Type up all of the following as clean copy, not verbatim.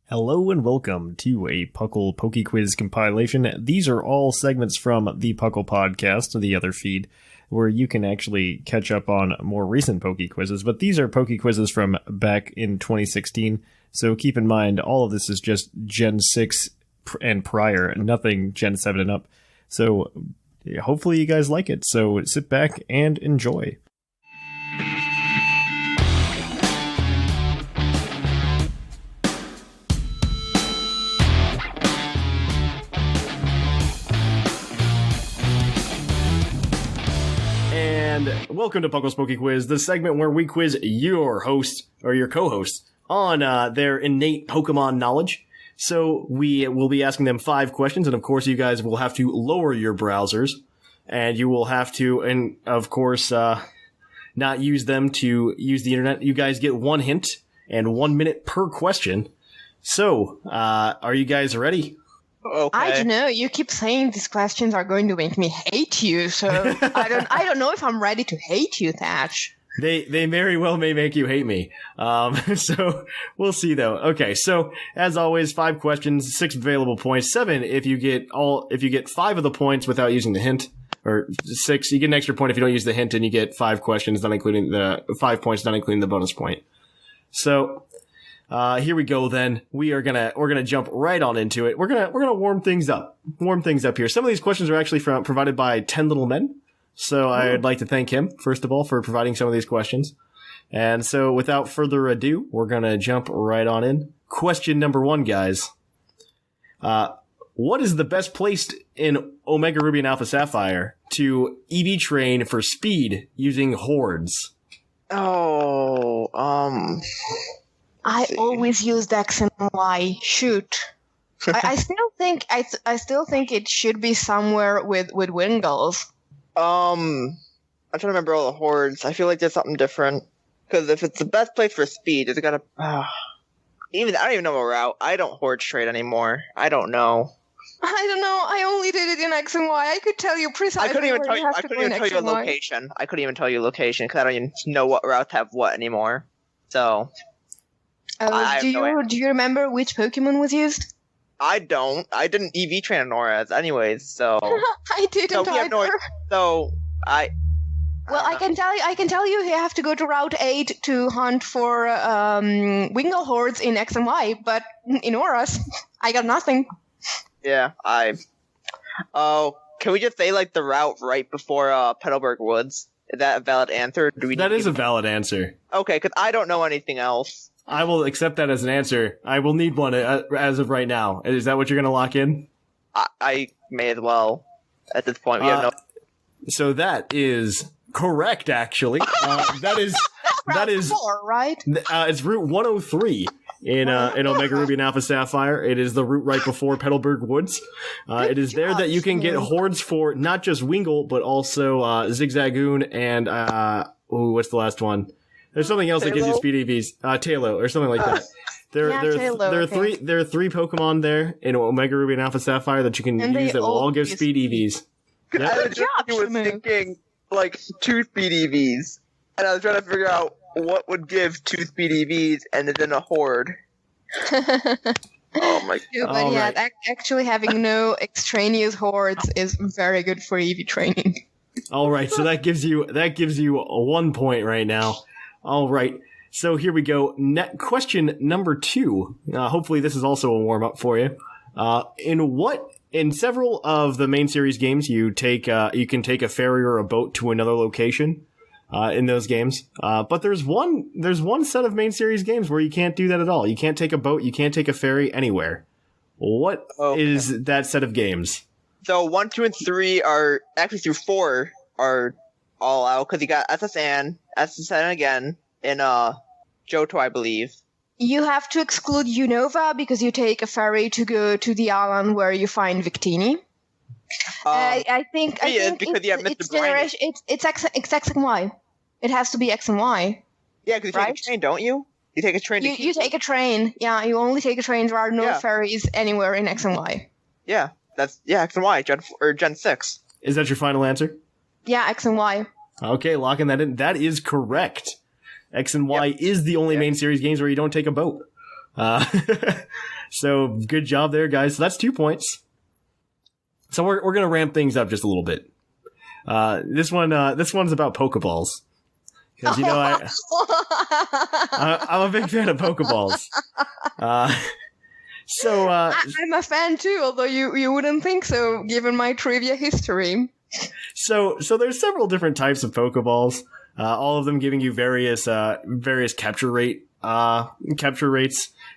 Hello and welcome to a PUCL PokeQuiz compilation. These are all segments from the PUCL podcast, the other feed, where you can actually catch up on more recent PokeQuizes, but these are PokeQuizes from back in 2016, so keep in mind all of this is just Gen 6 and prior, nothing Gen 7 and up. So hopefully you guys like it, so sit back and enjoy. And welcome to PuCL's PokeQuiz, the segment where we quiz your host, or your co-host, on their innate Pokemon knowledge. So we will be asking them 5 questions, and of course you guys will have to lower your browsers, and you will have to, and of course, not use them to use the internet. You guys get 1 hint and 1 minute per question. So, are you guys ready? Okay. I don't know. You keep saying these questions are going to make me hate you, so I don't know if I'm ready to hate you, Thatch. They very well may make you hate me. So we'll see though. Okay, so as always, 5 questions, 6 available points, 7 if you get 5 of the points without using the hint, or 6 you get an extra point if you don't use the hint, and you get 5 questions, not including the 5 points, not including the bonus point. So. Here we go then. We're gonna jump right on into it. We're gonna warm things up here. Some of these questions are actually provided by 10 Little Men. So I'd like to thank him, first of all, for providing some of these questions. And so without further ado, we're gonna jump right on in. Question number 1, guys. What is the best place in Omega Ruby and Alpha Sapphire to EV train for speed using hordes? I always use X and Y. Shoot. I still think it should be somewhere with Wingles. I'm trying to remember all the hordes. I feel like there's something different. Because if it's the best place for speed, it's gotta. I don't even know a route. I don't horde trade anymore. I don't know. I don't know. I only did it in X and Y. I could tell you precisely. I couldn't even tell you. I couldn't even tell you a location. I couldn't even tell you location because I don't even know what routes have what anymore. So. Do you remember which Pokemon was used? I don't. I didn't EV train an Auras anyways, so... I didn't either. Well, I can tell you have to go to Route 8 to hunt for Wingull hordes in X and Y, but in Auras, I got nothing. Yeah, can we just say, like, the route right before Petalburg Woods? Is that a valid answer? That is a valid answer. Okay, because I don't know anything else. I will accept that as an answer. I will need one as of right now. Is that what you're going to lock in? I may as well at this point. So that is correct, actually. That is 4, right? It's Route 103 in Omega Ruby and Alpha Sapphire. It is the route right before Petalburg Woods. It is there that you can get hordes for not just Wingull, but also Zigzagoon and what's the last one? There's something else that gives you speed EVs. Talo, or something like that. There are 3 Pokemon there in Omega Ruby and Alpha Sapphire that you can use that will all give speed EVs. Yep. I was thinking, like, 2 speed EVs. And I was trying to figure out what would give 2 speed EVs and then a horde. Oh my god. But actually having no extraneous hordes is very good for EV training. Alright, so that gives you 1 point right now. All right, so here we go. Question number 2. Hopefully this is also a warm-up for you. In several of the main series games, you can take a ferry or a boat to another location in those games. But there's one set of main series games where you can't do that at all. You can't take a boat, you can't take a ferry anywhere. What is that set of games? So 1, 2, and 3 are actually through 4 are all out because you got SSN again, in Johto, I believe. You have to exclude Unova because you take a ferry to go to the island where you find Victini. I think because you have Mr. Briny. It's X and Y. It has to be X and Y. Yeah, because you take a train, don't you? You take a train. You take a train. Yeah, you only take a train. There are no ferries anywhere in X and Y. Yeah, X and Y, Gen 6. Is that your final answer? Yeah, X and Y. Okay, locking that in. That is correct. X and Y is the only main series games where you don't take a boat. So good job there, guys. So that's 2 points. So we're going to ramp things up just a little bit. This one's about Pokeballs. Because, I'm a big fan of Pokeballs. I'm a fan too, although you wouldn't think so, given my trivia history. So there's several different types of Pokeballs, all of them giving you various capture rates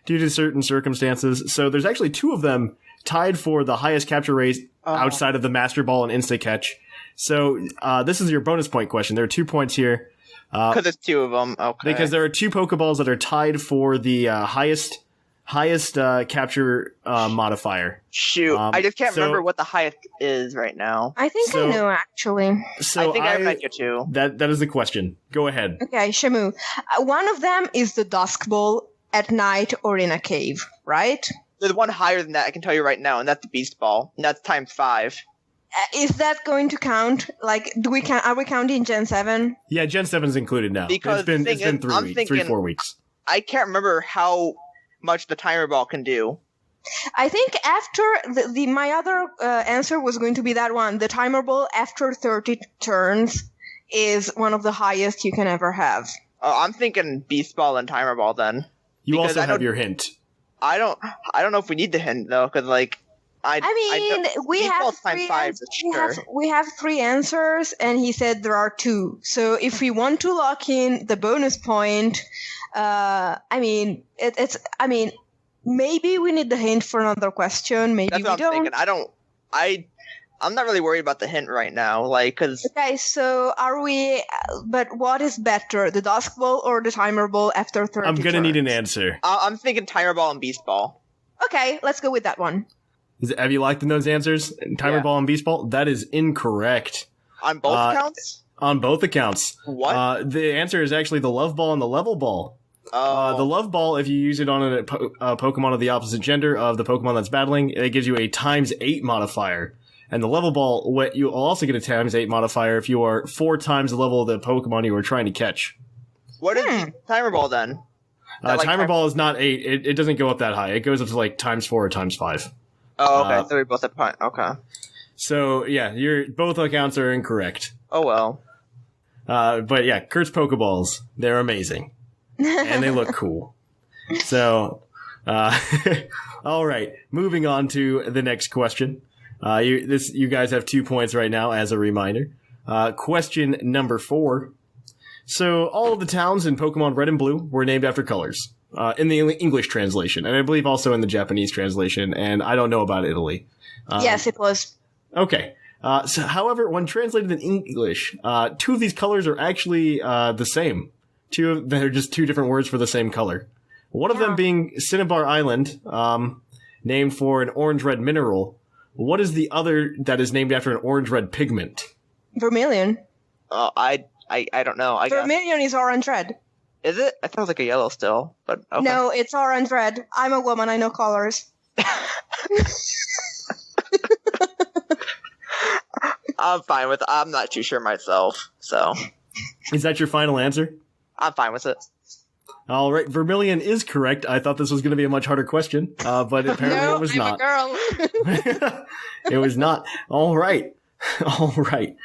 due to certain circumstances. So there's actually 2 of them tied for the highest capture rate outside of the Master Ball and Insta Catch. So this is your bonus point question. There are 2 points here. Because there's 2 of them. Okay. Because there are 2 Pokeballs that are tied for the highest capture modifier. Shoot, I just can't remember what the highest is right now. I think I know, actually. So I think I met you too. That is the question. Go ahead. Okay, Shamu. One of them is the Dusk Ball at night or in a cave, right? There's one higher than that, I can tell you right now, and that's the Beast Ball. And that's times 5. Is that going to count? Like, are we counting Gen 7? Yeah, Gen 7's included now. Because it's been 4 weeks. I can't remember how much the Timer Ball can do. I think after my other answer was going to be that one. The Timer Ball after 30 turns is one of the highest you can ever have. Oh, I'm thinking Beast Ball and Timer Ball then. You also have your hint. I don't know if we need the hint though, because like we have 3 answers, and he said there are 2. So if we want to lock in the bonus point, maybe we need the hint for another question. Maybe that's what we I'm don't. Thinking. I'm not really worried about the hint right now, like, cause. Okay, so are we? But what is better, the Dusk Ball or the Timer Ball after 30 I'm gonna turns? need an answer. I'm thinking Timer Ball and Beast Ball. Okay, let's go with that one. Have you liked those answers? Timer Ball and Beast Ball? That is incorrect. On both accounts? On both accounts. What? The answer is actually the Love Ball and the Level Ball. The Love Ball, if you use it on a Pokemon of the opposite gender of the Pokemon that's battling, it gives you a times 8 modifier. And the Level Ball, you'll also get a times 8 modifier if you are 4 times the level of the Pokemon you were trying to catch. What is the Timer Ball then? Timer Ball is not 8. It doesn't go up that high. It goes up to like times 4 or times 5. Oh, okay. So we're both at point. Okay. So, yeah, both accounts are incorrect. Oh, well. But yeah, Kurt's Pokeballs, they're amazing. And they look cool. So, all right. Moving on to the next question. You guys have 2 points right now as a reminder. Question number 4. So, all of the towns in Pokemon Red and Blue were named after colors. In the English translation, and I believe also in the Japanese translation, and I don't know about Italy. Yes, it was. Okay. However, when translated in English, 2 of these colors are actually the same. They're just 2 different words for the same color. One of them being Cinnabar Island, named for an orange-red mineral. What is the other that is named after an orange-red pigment? Vermilion. I don't know. Vermilion is orange-red. Is it? I thought it was like a yellow still, but okay. No, it's orange-red. I'm a woman. I know colors. I'm fine with it. I'm not too sure myself, so. Is that your final answer? I'm fine with it. All right, Vermilion is correct. I thought this was going to be a much harder question, but apparently it was not. I'm a girl. It was not. All right. All right.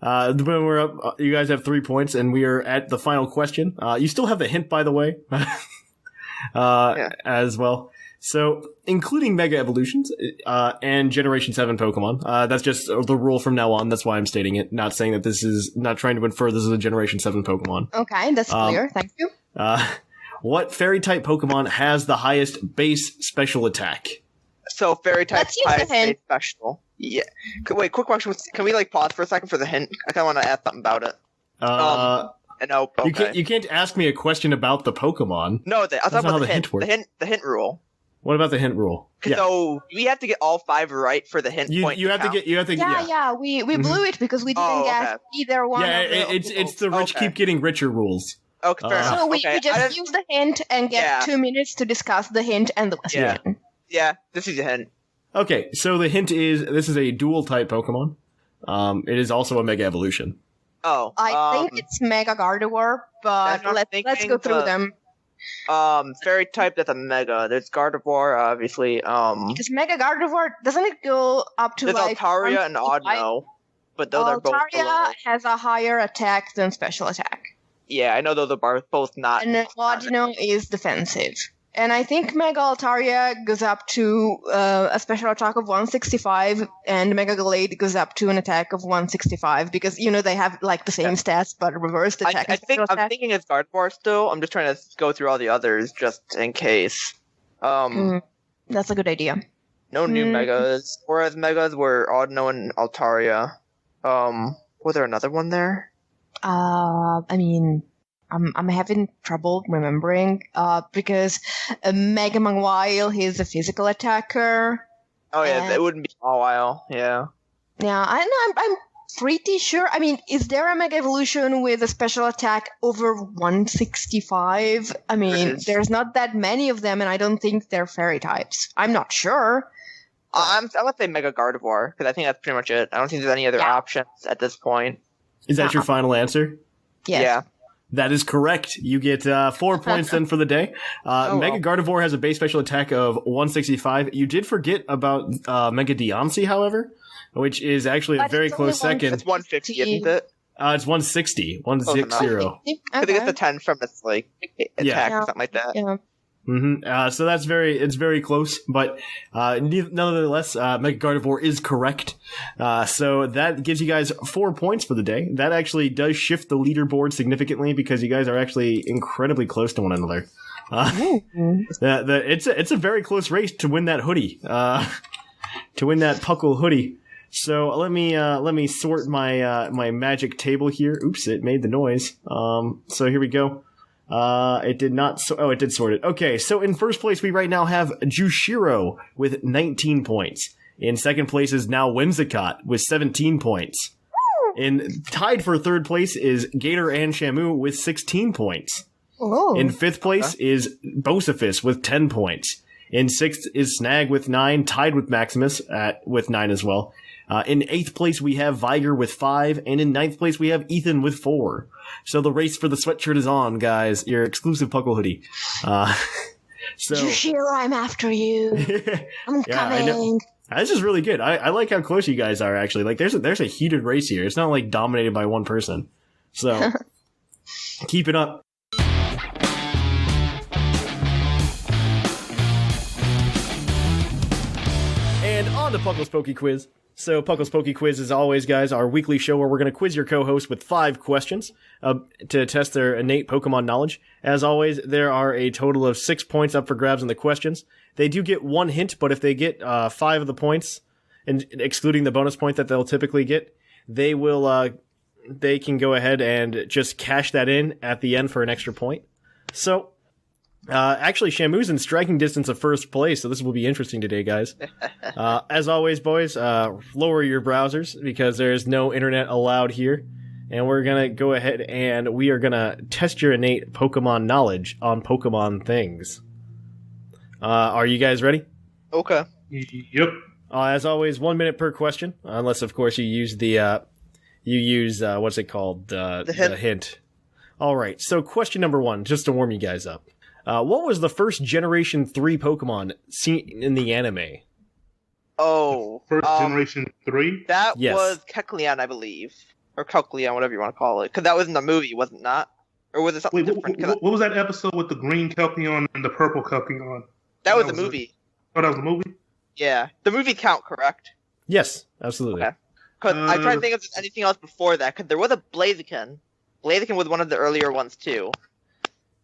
When we're up, you guys have 3 points, and we are at the final question. You still have the hint, by the way, as well. So, including Mega Evolutions and Generation 7 Pokemon. That's just the rule from now on. That's why I'm stating it. Not saying that this is, not trying to infer this is a Generation 7 Pokemon. Okay, that's clear. Thank you. What Fairy-type Pokemon has the highest base special attack? So, Fairy-type highest base special. Yeah. Wait, quick question. Can we pause for a second for the hint? I kind of want to ask something about it. No, okay. You can't ask me a question about the Pokemon. No, I was talking about the hint. Works. The hint rule. What about the hint rule? Yeah. So we have to get all 5 right for the hint point. Yeah, we blew it because we didn't get either one. Yeah, it's the rich keep getting richer rules. Okay, fair enough. So we just use the hint and get 2 minutes to discuss the hint and the question. Yeah, this is a hint. Okay, so the hint is this is a dual type Pokemon. It is also a Mega Evolution. Oh, I think it's Mega Gardevoir, but let's go through them. Fairy type, that's a Mega. There's Gardevoir, obviously. Because Mega Gardevoir, doesn't it go up to There's like... Altaria and Audino, but those are both below. Altaria has a higher attack than special attack. Yeah, I know those are both not. And Audino is defensive. And I think Mega Altaria goes up to a special attack of 165, and Mega Glade goes up to an attack of 165, because, they have, like, the same stats, but reversed attack. I'm thinking it's Gardevoir still. I'm just trying to go through all the others, just in case. That's a good idea. No new Megas. Whereas Megas were Audino and Altaria. Was there another one there? I'm having trouble remembering, because Mega Mawile, he's a physical attacker. Oh yeah, it wouldn't be Mawile, yeah. Yeah, I'm pretty sure. Is there a Mega Evolution with a special attack over 165? There's not that many of them, and I don't think they're fairy types. I'm not sure. I would say Mega Gardevoir, because I think that's pretty much it. I don't think there's any other options at this point. Is that your final answer? Yes. Yeah. That is correct. You get 4 points then for the day. Mega Gardevoir has a base special attack of 165. You did forget about Mega Deontay, however, which is actually a very close second. It's 150, isn't it? It's 160. 160. I think it's a 10 from its attack or something like that. Yeah. Mm-hmm. So it's very close, but nonetheless, Mega Gardevoir is correct. So that gives you guys 4 points for the day. That actually does shift the leaderboard significantly, because you guys are actually incredibly close to one another. It's a very close race to win that hoodie, to win that PUCL hoodie. So let me sort my magic table here. Oops, it made the noise. So here we go. It did not. It did sort it. Okay, so in first place, we right now have Jushiro with 19 points. In second place is now Whimsicott with 17 points. Tied for third place is Gator and Shamu with 16 points. Oh. In fifth place is Bocephus with 10 points. In sixth is Snag with 9, tied with Maximus with 9 as well. In eighth place, we have Viger with 5, and in ninth place, we have Ethan with 4. So the race for the sweatshirt is on, guys. Your exclusive PuCL hoodie. Jushiro, I'm after you. I'm coming. This is really good. I like how close you guys are, actually. Like, there's a heated race here. It's not, like, dominated by one person. So, keep it up. And on to PuCL's PokeQuiz. So, PuCL's PokeQuiz, as always, guys, our weekly show where we're going to quiz your co-host with 5 questions to test their innate Pokemon knowledge. As always, there are a total of 6 points up for grabs on the questions. They do get 1 hint, but if they get 5 of the points, and excluding the bonus point that they'll typically get, they can go ahead and just cash that in at the end for an extra point. So, actually, Shamu's in striking distance of first place, so this will be interesting today, guys. As always, boys, lower your browsers, because there is no internet allowed here. And we're going to go ahead and we are going to test your innate Pokemon knowledge on Pokemon things. Are you guys ready? Okay. Yep. As always, 1 minute per question, unless, of course, you use what's it called? The hint. All right, so question number 1, just to warm you guys up. What was the first Generation 3 Pokemon seen in the anime? Oh. First Generation 3? That was Kecleon, I believe. Or Kecleon, whatever you want to call it. Because that was in the movie, was it not? Or was it something different? What was that episode with the green Kecleon and the purple Kecleon? That was the movie. Oh, that was the movie? Yeah. The movie count, correct? Yes, absolutely. Okay. Because I'm trying to think of anything else before that. Because there was a Blaziken. Blaziken was one of the earlier ones, too.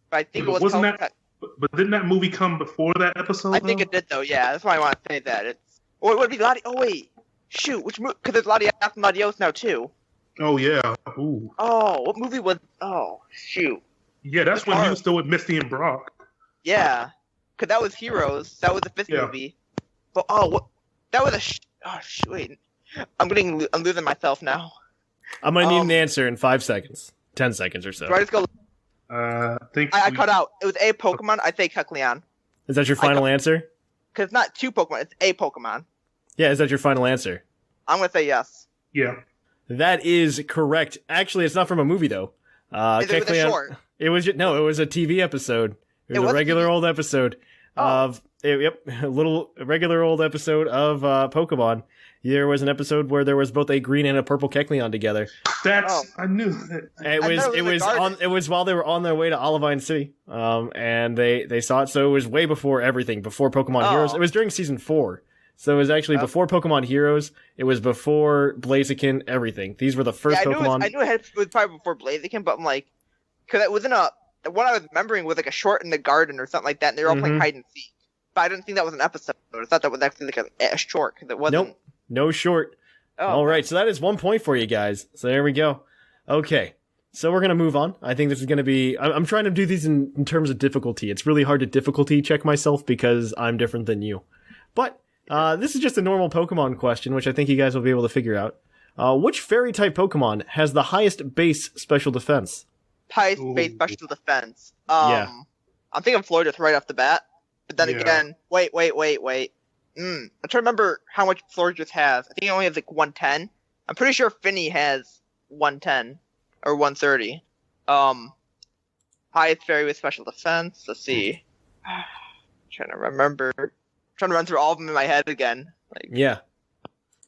But I think it was But didn't that movie come before that episode? I think it did, though. Yeah, that's why I want to say that. Or it would be Latios. Oh wait, shoot, which movie? Because there's Latios and Latios now too. Oh yeah. Ooh. Oh, what movie was? Oh shoot. Yeah, that's when he was still with Misty and Brock. Yeah, because that was Heroes. That was the 5th movie. But that was a wait. I'm losing myself now. I'm gonna need an answer in 5 seconds, 10 seconds or so. Do I just go? I cut out. It was a Pokemon. I say Kecleon. Is that your final answer? Because it's not 2 Pokemon. It's a Pokemon. Yeah, is that your final answer? I'm gonna say yes. Yeah. That is correct. Actually, it's not from a movie though. Is it a short? It was a TV episode It was a regular old episode of a regular old episode of Pokemon. There was an episode where there was both a green and a purple Kecleon together. I knew that. It was while they were on their way to Olivine City. And they saw it, so it was way before everything, before Pokemon Heroes. It was during season 4. So it was actually before Pokemon Heroes. It was before Blaziken, everything. These were the first Pokemon. I knew it was probably before Blaziken, but I'm like, because it wasn't what I was remembering was like a short in the garden or something like that, and they were all playing hide and seek. But I didn't think that was an episode. I thought that was actually like a short, because it wasn't. Nope, no short. Oh. All right, so that is 1 point for you guys. So there we go. Okay, so we're going to move on. I think this is going to be... I'm trying to do these in terms of difficulty. It's really hard to difficulty check myself because I'm different than you. But this is just a normal Pokemon question, which I think you guys will be able to figure out. Which Fairy-type Pokemon has the highest base special defense? Highest base special defense. Yeah. I'm thinking Florida right off the bat. But then again, wait. I'm trying to remember how much Florges has. I think it only has like 110. I'm pretty sure Finny has 110 or 130. Highest fairy with special defense. Let's see. Trying to remember. Trying to run through all of them in my head again. Yeah.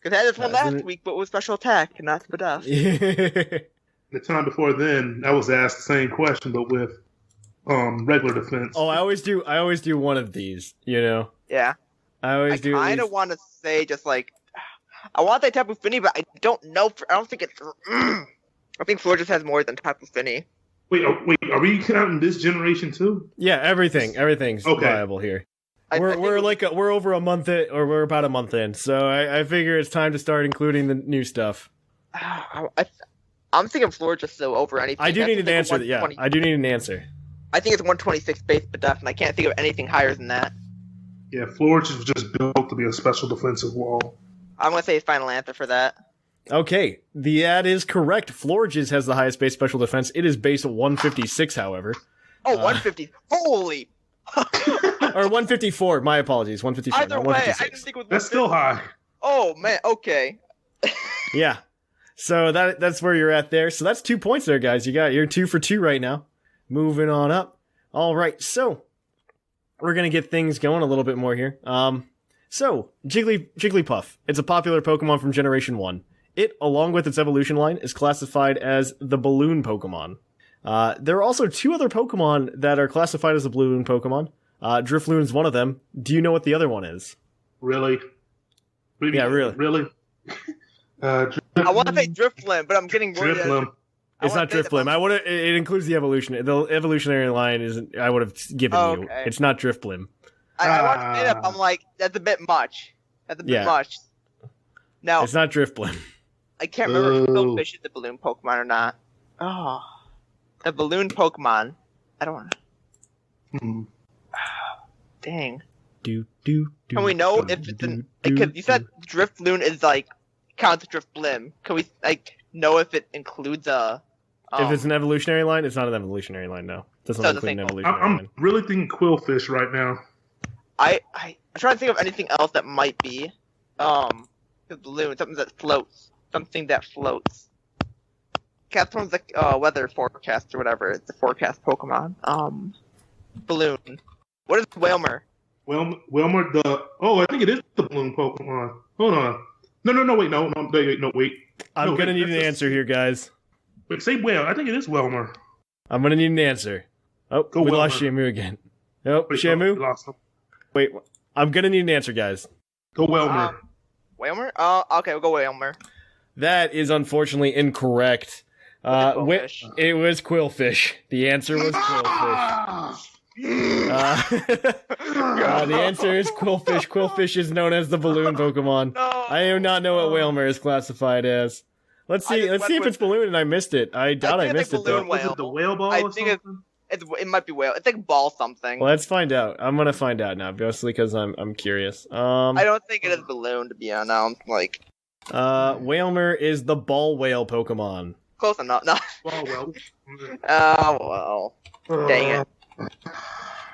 Because I had this one last week, but with special attack and not the death. The time before then, I was asked the same question, but with regular defense. Oh, I always do one of these, you know? Yeah. I kind of want to say just like, I want that Tapu Fini, but I don't know. I don't think it's. I think Floor just has more than Tapu Fini. Wait, are we counting this generation too? Yeah, everything's viable here. We're over a month in, or we're about a month in, so I figure it's time to start including the new stuff. I'm thinking Floor just so over anything. I do need an answer. Yeah, I do need an answer. I think it's 126 base def, and I can't think of anything higher than that. Yeah, Florge was just built to be a special defensive wall. I'm going to say his final answer for that. Okay, that is correct. Florges has the highest base special defense. It is base 156, however. Oh, 150. Holy! Or 154. My apologies. 154. Either way, I didn't think it was. That's still high. Oh, man. Okay. Yeah. So that's where you're at there. So that's 2 points there, guys. You're 2 for 2 right now. Moving on up. All right, so we're going to get things going a little bit more here. So, Jigglypuff. It's a popular Pokemon from Generation 1. It, along with its evolution line, is classified as the Balloon Pokemon. There are also 2 other Pokemon that are classified as the Balloon Pokemon. Drifloon is one of them. Do you know what the other one is? Really? Yeah, really. Really? I want to say Drifloon, but I'm getting worried. Drifloon. It's not Drifblim. It includes the evolution. The evolutionary line isn't. I would have given you. Okay. It's not Drifblim. I want to say that. I'm like, that's a bit much. That's a bit much. No, it's not Drifblim. I can't remember if Goldfish is the balloon Pokemon or not. Oh, the balloon Pokemon. I don't want to. Dang. Can we know if it's an? Because you said Drifloon is like counts Drifblim. Can we like know if it includes a? If it's an evolutionary line, it's not an evolutionary line. No, it doesn't include an evolutionary line. I'm really thinking Quillfish right now. I'm trying to think of anything else that might be, the balloon, something that floats. Capricorn's like weather forecast or whatever. It's a forecast Pokemon. Balloon. What is Wailmer? Wailmer, I think it is the balloon Pokemon. Hold on. No, wait. I'm gonna need an answer here, guys. Wait, say Wail. I think it is Wailmer. I'm gonna need an answer. Oh, we lost Shamu again. Nope, Shamu? We lost him. Wait, I'm gonna need an answer, guys. Go Wailmer. Wailmer? Okay, we'll go Wailmer. That is unfortunately incorrect. It was Quillfish. The answer was Quillfish. The answer is Quillfish. Quillfish is known as the balloon Pokemon. No. I do not know what Wailmer is classified as. Let's see if it's balloon and I missed it. I doubt I missed it though. Was it the whale ball or something? It might be whale. It's like ball something. Well, let's find out. I'm gonna find out now, mostly because I'm curious. I don't think it is balloon to be honest. Like, Wailmer is the ball whale Pokemon. Close enough. No. Ball whale. Oh well. Dang it.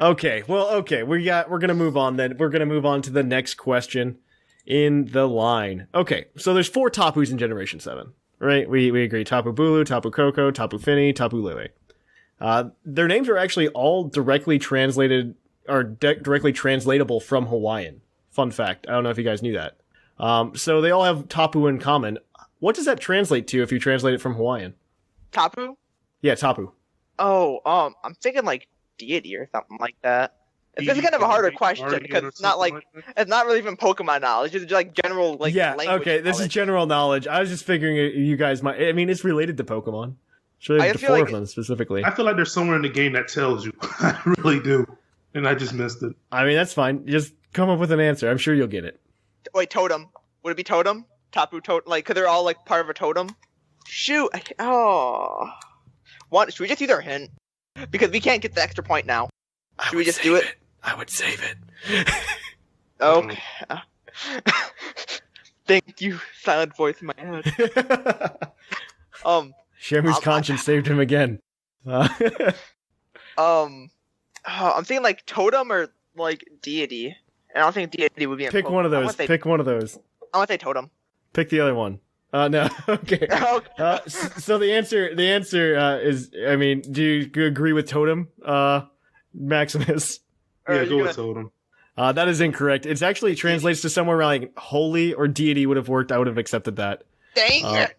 Okay. We're gonna move on then. We're gonna move on to the next question in the line. Okay. So there's 4 Tapus in Generation 7, right? We agree. Tapu Bulu, Tapu Koko, Tapu Fini, Tapu Lele. Their names are actually all directly translated or directly translatable from Hawaiian. Fun fact. I don't know if you guys knew that. So they all have tapu in common. What does that translate to if you translate it from Hawaiian? Tapu? Yeah, tapu. Oh, I'm thinking like deity or something like that. This is kind of a harder question because it's not like it's not really even Pokemon knowledge. It's just like general like language okay. This is general knowledge. I was just figuring you guys might. I mean, it's related to Pokemon. It's related to four of them specifically. I feel like there's somewhere in the game that tells you. I really do, and I just missed it. I mean, that's fine. Just come up with an answer. I'm sure you'll get it. Wait, totem. Would it be totem? Tapu totem? Like, cause they're all like part of a totem. Shoot. Should we just use our hint? Because we can't get the extra point now. Should we just do it? I would save it. Okay. Thank you, silent voice in my head. Shamu's conscience saved him again. I'm thinking like totem or like deity. And I don't think deity would be in Pick one of those. Pick one of those. I want to say totem. Pick the other one. No. Okay. So the answer is, I mean, do you agree with totem, Maximus? Yeah, go with totem. That is incorrect. It actually translates to somewhere around like holy or deity would have worked. I would have accepted that. Dang it.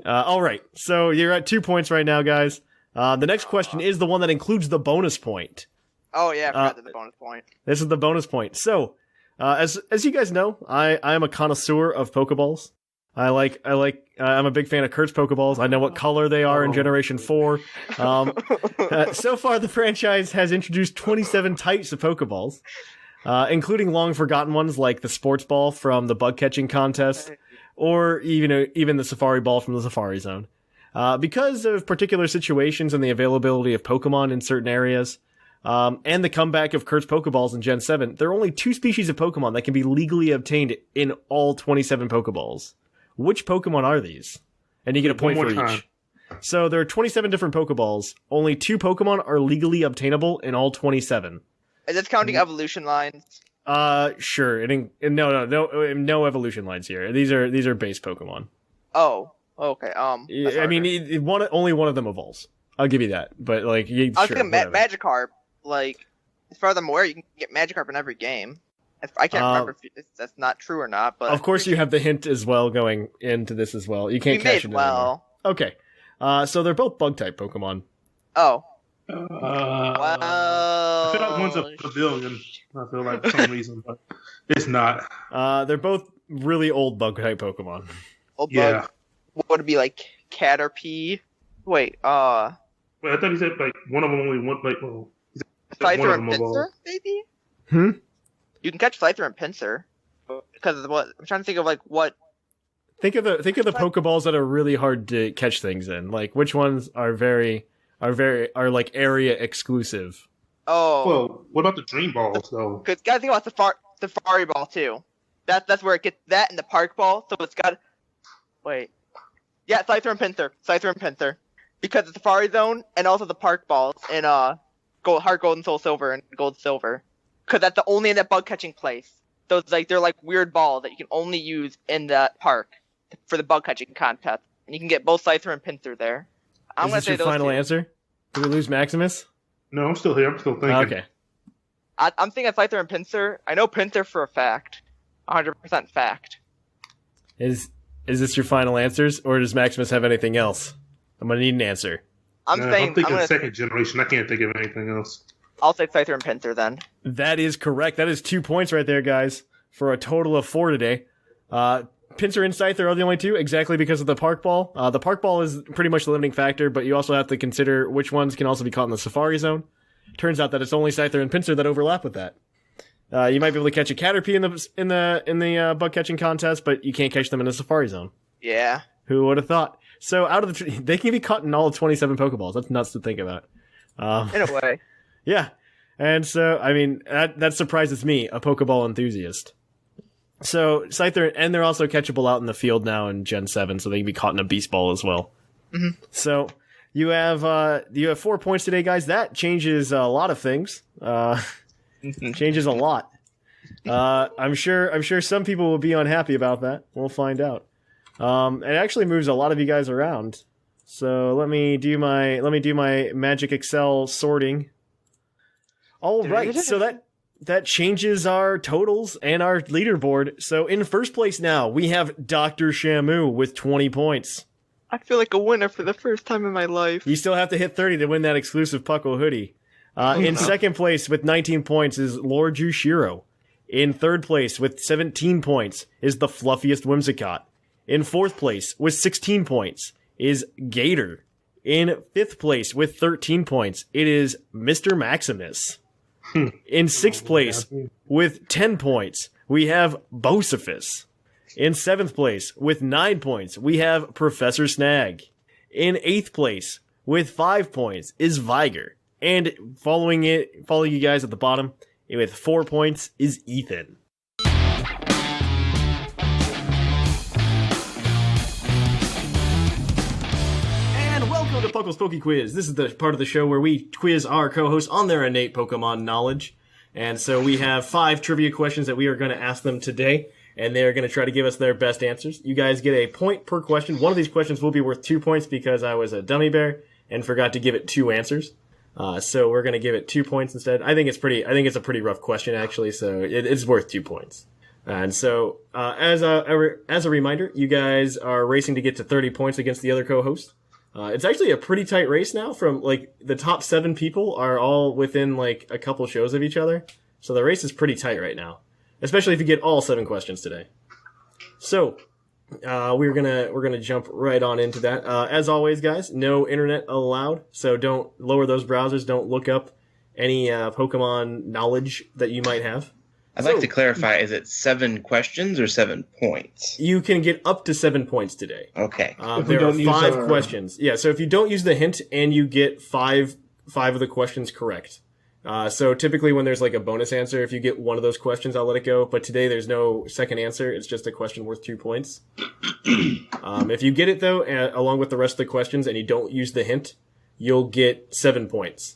All right. So you're at 2 points right now, guys. The next question is the one that includes the bonus point. Oh yeah, I forgot the bonus point. This is the bonus point. So, as you guys know, I am a connoisseur of Pokeballs. I'm a big fan of Kurt's Pokeballs. I know what color they are in Generation 4. So far, the franchise has introduced 27 types of Pokeballs, including long-forgotten ones like the Sports Ball from the Bug Catching Contest, or even the Safari Ball from the Safari Zone. Because of particular situations and the availability of Pokemon in certain areas, and the comeback of Kurt's Pokeballs in Gen 7, there are only 2 species of Pokemon that can be legally obtained in all 27 Pokeballs. Which Pokemon are these? And you get a point for each. So there are 27 different Pokeballs. Only 2 Pokemon are legally obtainable in all 27. Is this counting evolution lines? Sure. No evolution lines here. These are base Pokemon. Oh, okay. I mean, only one of them evolves. I'll give you that. But like, I was thinking Magikarp. Like, as far as I'm aware, you can get Magikarp in every game. I can't remember if that's not true or not, but... Of course you have the hint as well going into this as well. You can't catch it anymore. Okay. So they're both Bug-type Pokemon. Oh. Wow. I feel like one's a pavilion. I feel like for some reason, but it's not. They're both really old Bug-type Pokemon. Old Bug? Would it be like Caterpie? Wait, I thought he said like one of them only one, like, well... Scyther and Pinsir, maybe? You can catch Scyther and Pinsir. Because of what? I'm trying to think of like what... Think of the Pokeballs that are really hard to catch things in. Like, which ones are like area exclusive? Oh. Well, what about the Dream Balls though? Because gotta think about Safari Ball too. That's where it gets that and the Park Ball. So it's got. Wait. Yeah, Scyther and Pinsir. Because the Safari Zone and also the Park Balls in Heart Gold and Soul Silver and Gold Silver. Because that's the only in that bug catching place. So it's like they're like weird balls that you can only use in the park for the bug catching contest, and you can get both Scyther and Pinsir there. Is this your final answer? Did we lose Maximus? No, I'm still here. I'm still thinking. Okay. I'm thinking Scyther and Pinsir. I know Pinsir for a fact, 100% fact. Is this your final answers, or does Maximus have anything else? I'm gonna need an answer. I'm thinking second generation. I can't think of anything else. I'll say Scyther and Pinsir then. That is correct. That is 2 points right there, guys, for a total of 4 today. Pinsir and Scyther are the only 2, exactly because of the Park Ball. The Park Ball is pretty much the limiting factor, but you also have to consider which ones can also be caught in the Safari Zone. Turns out that it's only Scyther and Pinsir that overlap with that. You might be able to catch a Caterpie in the bug catching contest, but you can't catch them in the Safari Zone. Yeah. Who would have thought? So out of they can be caught in all of 27 Pokeballs. That's nuts to think about. In a way. Yeah. And so, I mean, that surprises me, a Pokeball enthusiast. So, Scyther, and they're also catchable out in the field now in Gen 7, so they can be caught in a Beast Ball as well. Mm-hmm. So, you have 4 points today, guys. That changes a lot of things. Changes a lot. I'm sure some people will be unhappy about that. We'll find out. It actually moves a lot of you guys around. So let me do my Magic Excel sorting. All right, so that changes our totals and our leaderboard. So in first place now, we have Dr. Shamu with 20 points. I feel like a winner for the first time in my life. You still have to hit 30 to win that exclusive PUCL hoodie. In second place with 19 points is Lord Jushiro. In third place with 17 points is the fluffiest Whimsicott. In fourth place with 16 points is Gator. In fifth place with 13 points, it is Mr. Maximus. In sixth place with 10 points, we have Bocephus. In seventh place with 9 points, we have Professor Snag. In eighth place with 5 points is Viger. And following you guys at the bottom with 4 points is Ethan. Welcome to PokeQuiz PokeQuiz. This is the part of the show where we quiz our co-hosts on their innate Pokemon knowledge. And so we have 5 trivia questions that we are going to ask them today, and they're going to try to give us their best answers. You guys get a point per question. One of these questions will be worth 2 points because I was a dummy bear and forgot to give it 2 answers. So we're going to give it 2 points instead. I think it's a pretty rough question actually, so it's worth 2 points. And so, as a reminder, you guys are racing to get to 30 points against the other co-host. It's actually a pretty tight race now. From the top 7 people are all within a couple shows of each other, so the race is pretty tight right now. Especially if you get all 7 questions today. So we're gonna jump right on into that. As always, guys, no internet allowed, so don't lower those browsers. Don't look up any Pokemon knowledge that you might have. I'd like to clarify, is it 7 questions or 7 points? You can get up to 7 points today. Okay. There are 5 questions. Yeah, so if you don't use the hint and you get 5 of the questions correct. So typically when there's a bonus answer, if you get one of those questions, I'll let it go. But today there's no second answer. It's just a question worth 2 points. If you get it, though, along with the rest of the questions, and you don't use the hint, you'll get 7 points.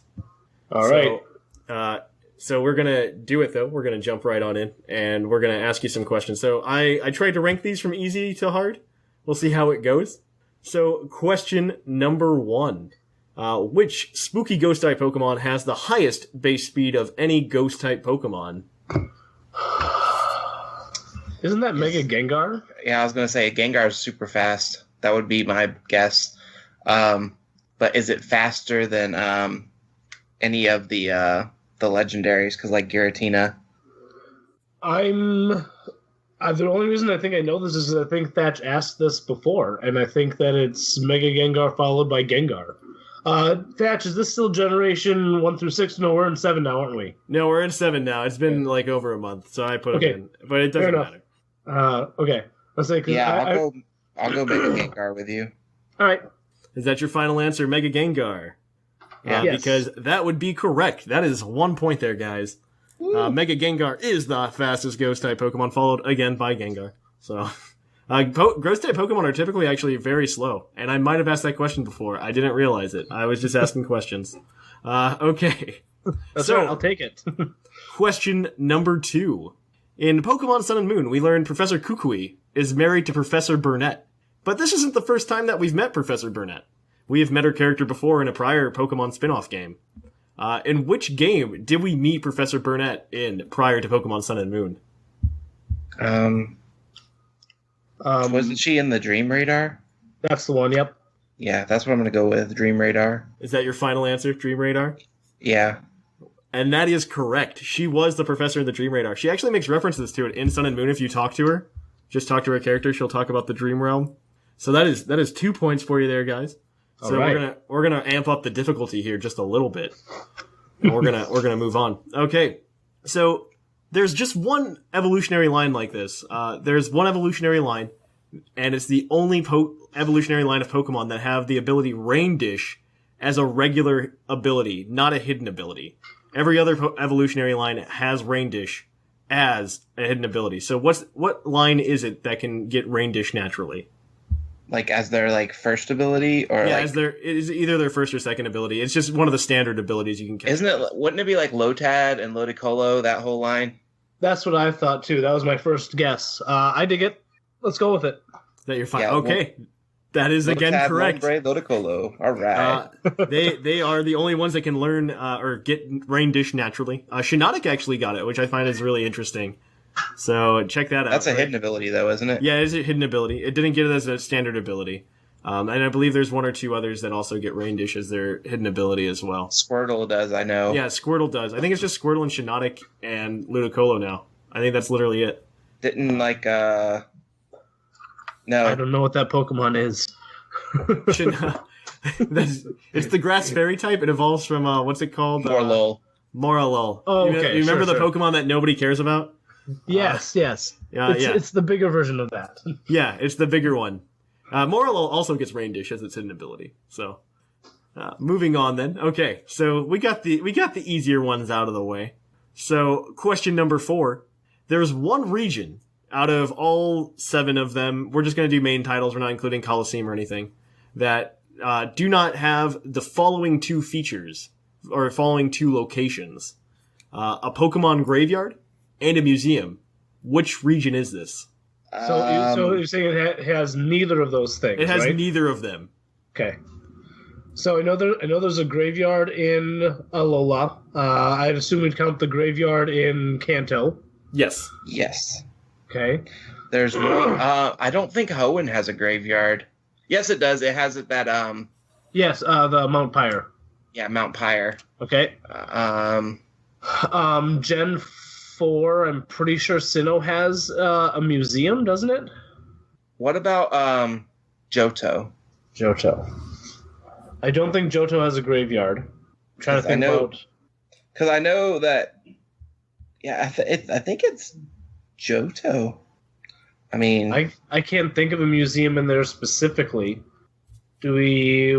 All right. So we're going to do it, though. We're going to jump right on in, and we're going to ask you some questions. So I tried to rank these from easy to hard. We'll see how it goes. So question number 1. Which spooky ghost-type Pokemon has the highest base speed of any ghost-type Pokemon? Isn't that Mega Gengar? Yeah, I was going to say Gengar is super fast. That would be my guess. But is it faster than any of the legendaries? Because Giratina. The only reason I think I know this is I think Thatch asked this before, and I think that it's Mega Gengar followed by Gengar. Thatch, is this still generation 1 through 6? No, we're in 7 now, aren't we? No, we're in 7 now. It's been over a month, so I put it in. But it doesn't matter. Okay. Let's say, I'll go Mega Gengar with you. All right. Is that your final answer, Mega Gengar? Yeah. Yes. Because that would be correct. That is 1 point there, guys. Mega Gengar is the fastest ghost-type Pokemon, followed again by Gengar. So, ghost-type Pokemon are typically actually very slow. And I might have asked that question before. I didn't realize it. I was just asking questions. Okay. That's right, I'll take it. Question number 2. In Pokemon Sun and Moon, we learned Professor Kukui is married to Professor Burnett. But this isn't the first time that we've met Professor Burnett. We have met her character before in a prior Pokemon spin-off game. In which game did we meet Professor Burnett in prior to Pokemon Sun and Moon? Wasn't she in the Dream Radar? That's the one, yep. Yeah, that's what I'm going to go with, Dream Radar. Is that your final answer, Dream Radar? Yeah. And that is correct. She was the professor in the Dream Radar. She actually makes references to it in Sun and Moon if you talk to her. Just talk to her character, she'll talk about the Dream Realm. So that is 2 points for you there, guys. So right. we're gonna amp up the difficulty here just a little bit. And we're gonna move on. Okay. So there's just one evolutionary line like this. There's one evolutionary line, and it's the only evolutionary line of Pokemon that have the ability Rain Dish as a regular ability, not a hidden ability. Every other evolutionary line has Rain Dish as a hidden ability. So what line is it that can get Rain Dish naturally? As their first ability, or it is either their first or second ability. It's just one of the standard abilities you can catch. Wouldn't it be Lotad and Ludicolo, that whole line? That's what I thought too. That was my first guess. I dig it. Let's go with it. Is that your final? Okay. That is again Lotad, correct. Lombre, Ludicolo. All right. They are the only ones that can learn or get Rain Dish naturally. Shiinotic actually got it, which I find is really interesting. So check that out. That's a hidden ability, though, isn't it? Yeah, it is a hidden ability. It didn't get it as a standard ability. And I believe there's one or two others that also get Rain Dish as their hidden ability as well. Squirtle does, I know. Yeah, Squirtle does. I think it's just Squirtle and Shiinotic and Ludicolo now. I think that's literally it. Didn't, like, no. I don't know what that Pokemon is. It's the Grass Fairy type. It evolves from, what's it called? Morlul. Morlul. Oh, okay. You remember the sure. Pokemon that nobody cares about? Yes. Yeah. It's the bigger version of that. Yeah, it's the bigger one. Morlul also gets Rain Dish as its hidden ability. So, moving on then. Okay, so we got the easier ones out of the way. So, question number 4. There's one region out of all 7 of them. We're just going to do main titles. We're not including Coliseum or anything. That do not have the following 2 features or following 2 locations: a Pokemon graveyard and a museum. Which region is this? So you're saying it has neither of those things, It has right? neither of them. Okay. So I know there's a graveyard in Alola. I'd assume we'd count the graveyard in Kanto. Yes. Yes. Okay. There's one. I don't think Hoenn has a graveyard. Yes, it does. It has that, Yes, the Mount Pyre. yeah, Mount Pyre. Okay. Gen 4, I'm pretty sure Sinnoh has a museum, doesn't it? What about, Johto? Johto. I don't think Johto has a graveyard. I'm trying to think about... Because I know that... Yeah, I think it's Johto. I mean... I can't think of a museum in there specifically. Do we...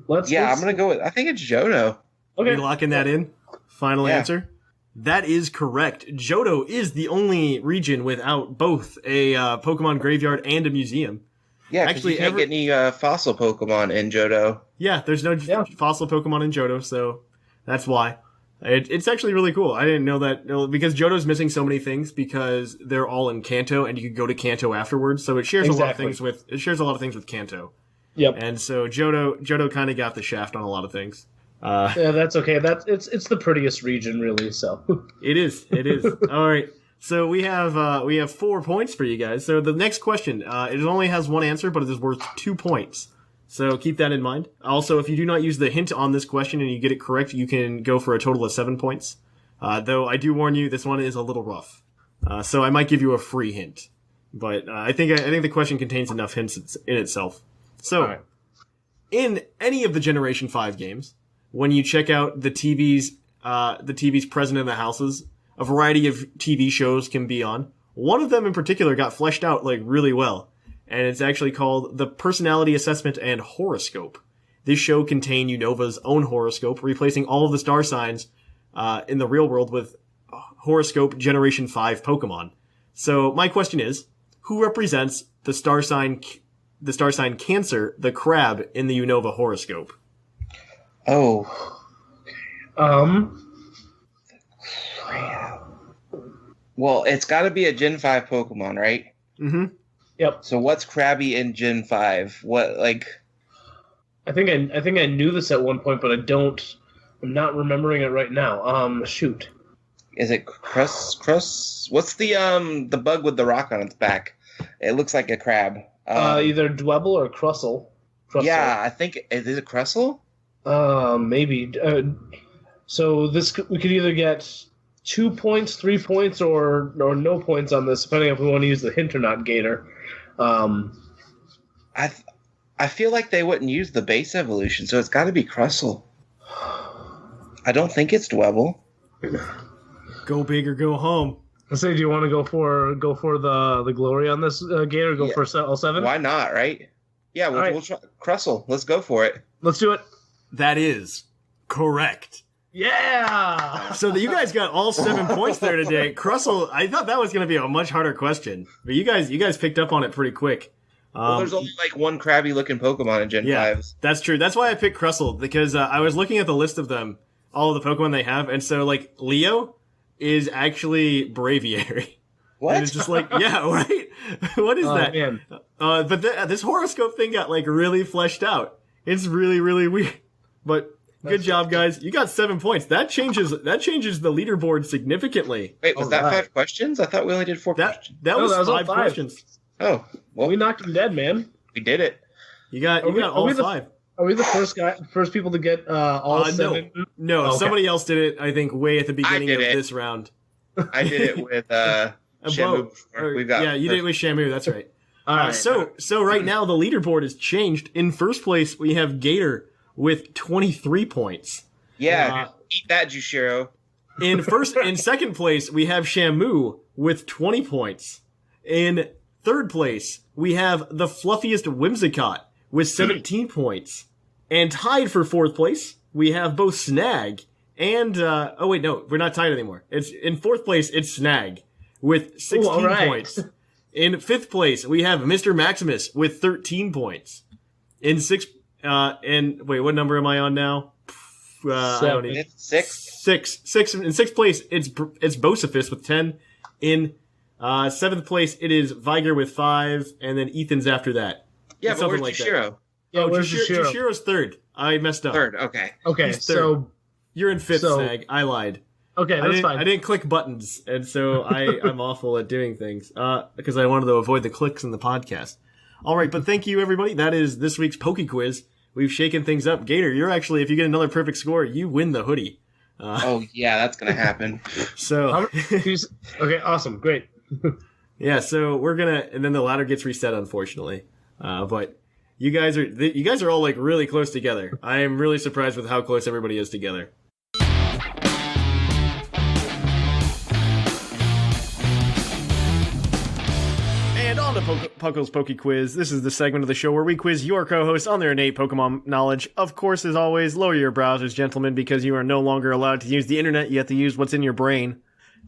I'm going to go with... I think it's Johto. Okay. Are Okay. you locking that in? Final answer? That is correct. Johto is the only region without both a Pokemon graveyard and a museum. Yeah, actually, you can't get any fossil Pokemon in Johto. Yeah, there's no fossil Pokemon in Johto, so that's why. It's actually really cool. I didn't know that, because Johto's missing so many things because they're all in Kanto, and you can go to Kanto afterwards. So it shares a lot of things with Kanto. Yep. And so Johto kind of got the shaft on a lot of things. Yeah, that's okay. It's the prettiest region, really. So It is. All right. So we have 4 points for you guys. So the next question, it only has one answer, but it is worth 2 points. So keep that in mind. Also, if you do not use the hint on this question and you get it correct, you can go for a total of 7 points. Though I do warn you, this one is a little rough. So I might give you a free hint, but I think the question contains enough hints in itself. So, all right. In any of the Generation 5 games, when you check out the TVs present in the houses, a variety of TV shows can be on. One of them in particular got fleshed out really well, and it's actually called the Personality Assessment and Horoscope. This show contained Unova's own horoscope, replacing all of the star signs in the real world with Horoscope Generation 5 Pokemon. So my question is, who represents the star sign Cancer, the crab in the Unova horoscope? Oh. Well, it's got to be a Gen 5 Pokemon, right? Mm-hmm. Yep. So what's Krabby in Gen 5? What, like... I think I knew this at one point, but I'm not remembering it right now. Shoot. Is it Crust? What's the bug with the rock on its back? It looks like a crab. Either Dwebble or Crustle. Yeah, I think... Is it Crustle? Maybe. So we could either get 2 points, 3 points, or no points on this, depending on if we want to use the hint or not, Gator. I feel like they wouldn't use the base evolution, so it's got to be Crustle. I don't think it's Dwebble. Go big or go home. Let's say, do you want to go for the glory on this, Gator? Go for all 7? Why not, right? Yeah, we'll try Crustle. Let's go for it. Let's do it. That is correct. Yeah! So you guys got all 7 points there today. Crustle, I thought that was going to be a much harder question, but you guys picked up on it pretty quick. Well, there's only one crabby-looking Pokemon in Gen 5. That's true. That's why I picked Crustle, because I was looking at the list of them, all of the Pokemon they have, and so, Leo is actually Braviary. What? And it's just yeah, right? What is that? Man. But this horoscope thing got like really fleshed out. It's really, really weird. But good job, guys. You got 7 points. That changes the leaderboard significantly. Wait, was that 5 questions? I thought we only did 4 questions. That was all 5 questions. Oh, well, We knocked him dead, man. we did it. You got all 5. Are we the first people to get all 7? No, Okay. somebody else did it, I think, way at the beginning of did it. this round. I did it with Shamu. We've got you did it with Shamu, that's right. All right. So right now the leaderboard has changed. In first place, we have Gator with 23 points. Yeah, eat that, Jushiro. In second place, we have Shamu with 20 points. In third place, we have the fluffiest Whimsicott with 17 points. And tied for fourth place, we have both Snag and oh wait, no, we're not tied anymore. It's in fourth place, it's Snag with 16 points. In fifth place, we have Mr. Maximus with 13 points. In sixth, wait, what number am I on now? I don't need, six. In sixth place, it's Bocephus with 10. In seventh place, it is Viger with 5, and then Ethan's after that. Yeah, It's but where's something like Jushiro? that. Yeah, Oh, where's Jushiro? Jushiro's third. I messed up. Third, okay. Okay, He's third. so You're in fifth, Snag. I lied. okay, that's fine. I didn't click buttons, and so I'm awful at doing things because I wanted to avoid the clicks in the podcast. All right, but thank you, everybody. That is this week's PokeQuiz. We've shaken things up. Gator, you're actually, if you get another perfect score, you win the hoodie. Oh, yeah, that's going to happen. So, Okay, awesome, great. yeah, so we're gonna, and then the ladder gets reset, unfortunately. But you guys are all like really close together. I am really surprised with how close everybody is together. And on to Puckle's PokeQuiz. This is the segment of the show where we quiz your co-hosts on their innate Pokemon knowledge. Of course, as always, lower your browsers, gentlemen, because you are no longer allowed to use the internet. You have to use what's in your brain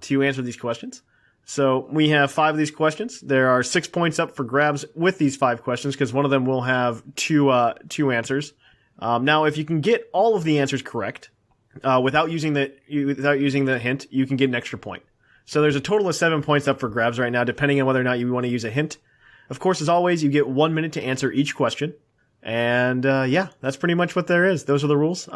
to answer these questions. So we have 5 of these questions. There are 6 points up for grabs with these 5 questions because one of them will have two answers. Now, if you can get all of the answers correct without using the hint, you can get an extra point. So there's a total of 7 points up for grabs right now, depending on whether or not you want to use a hint. Of course, as always, you get 1 minute to answer each question. And yeah, that's pretty much what there is. Those are the rules.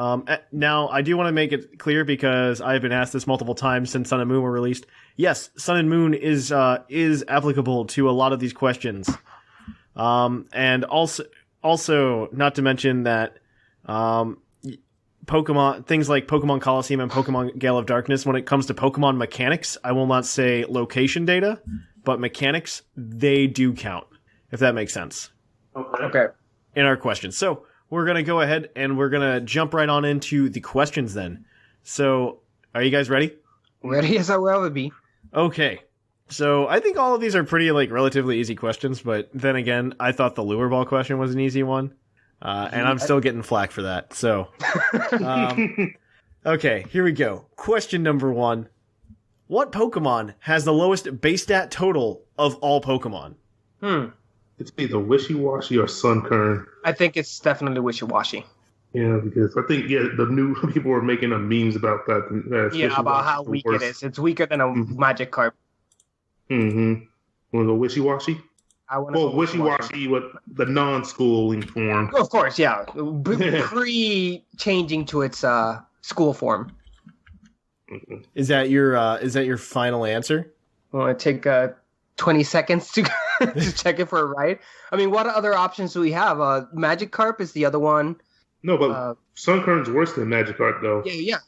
Now, I do want to make it clear because I've been asked this multiple times since Sun and Moon were released. Yes, Sun and Moon is applicable to a lot of these questions. And also, not to mention that Pokemon, things like Pokemon Coliseum and Pokemon Gale of Darkness, when it comes to Pokemon mechanics, I will not say location data, but mechanics, they do count, if that makes sense. Okay. In our questions. So we're going to go ahead and we're going to jump right on into the questions then. So are you guys ready? Ready as I will ever be. Okay. So I think all of these are pretty like relatively easy questions, but then again, I thought the lure ball question was an easy one. And I'm still getting flack for that. So, okay, here we go. Question number 1. What Pokemon has the lowest base stat total of all Pokemon? It's either Wishy-Washy or Sunkern. I think it's definitely wishy-washy. Yeah, because I think, the new people were making memes about that. Yeah, about how weak it is. It's weaker than a Magikarp. Mm-hmm. Want to go Wishy-Washy? Well, Wishy-Washy with the non-schooling form. Of course, yeah. Pre-changing to its school form. Is that your final answer? Well, it take 20 seconds to to check it for a right. I mean, what other options do we have? Magikarp is the other one. No, but Sunkern's worse than Magikarp, though. Yeah.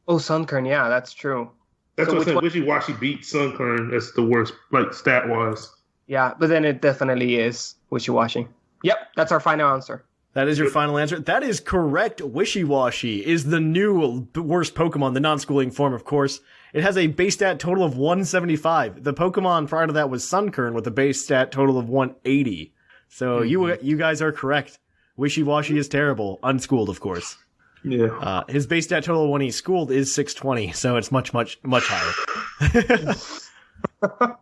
Oh, Sunkern, yeah, that's true. That's what I'm saying. Wishy-Washy beat Sunkern. That's the worst, like, stat-wise. Yeah, but then it definitely is wishy-washy. Yep, that's our final answer. That is your final answer? That is correct. Wishy-Washy is the new worst Pokemon, the non-schooling form, of course. It has a base stat total of 175. The Pokemon prior to that was Sunkern with a base stat total of 180. So you guys are correct. Wishy-Washy is terrible. Unschooled, of course. Yeah. His base stat total when he's schooled is 620, so it's much, much, much higher.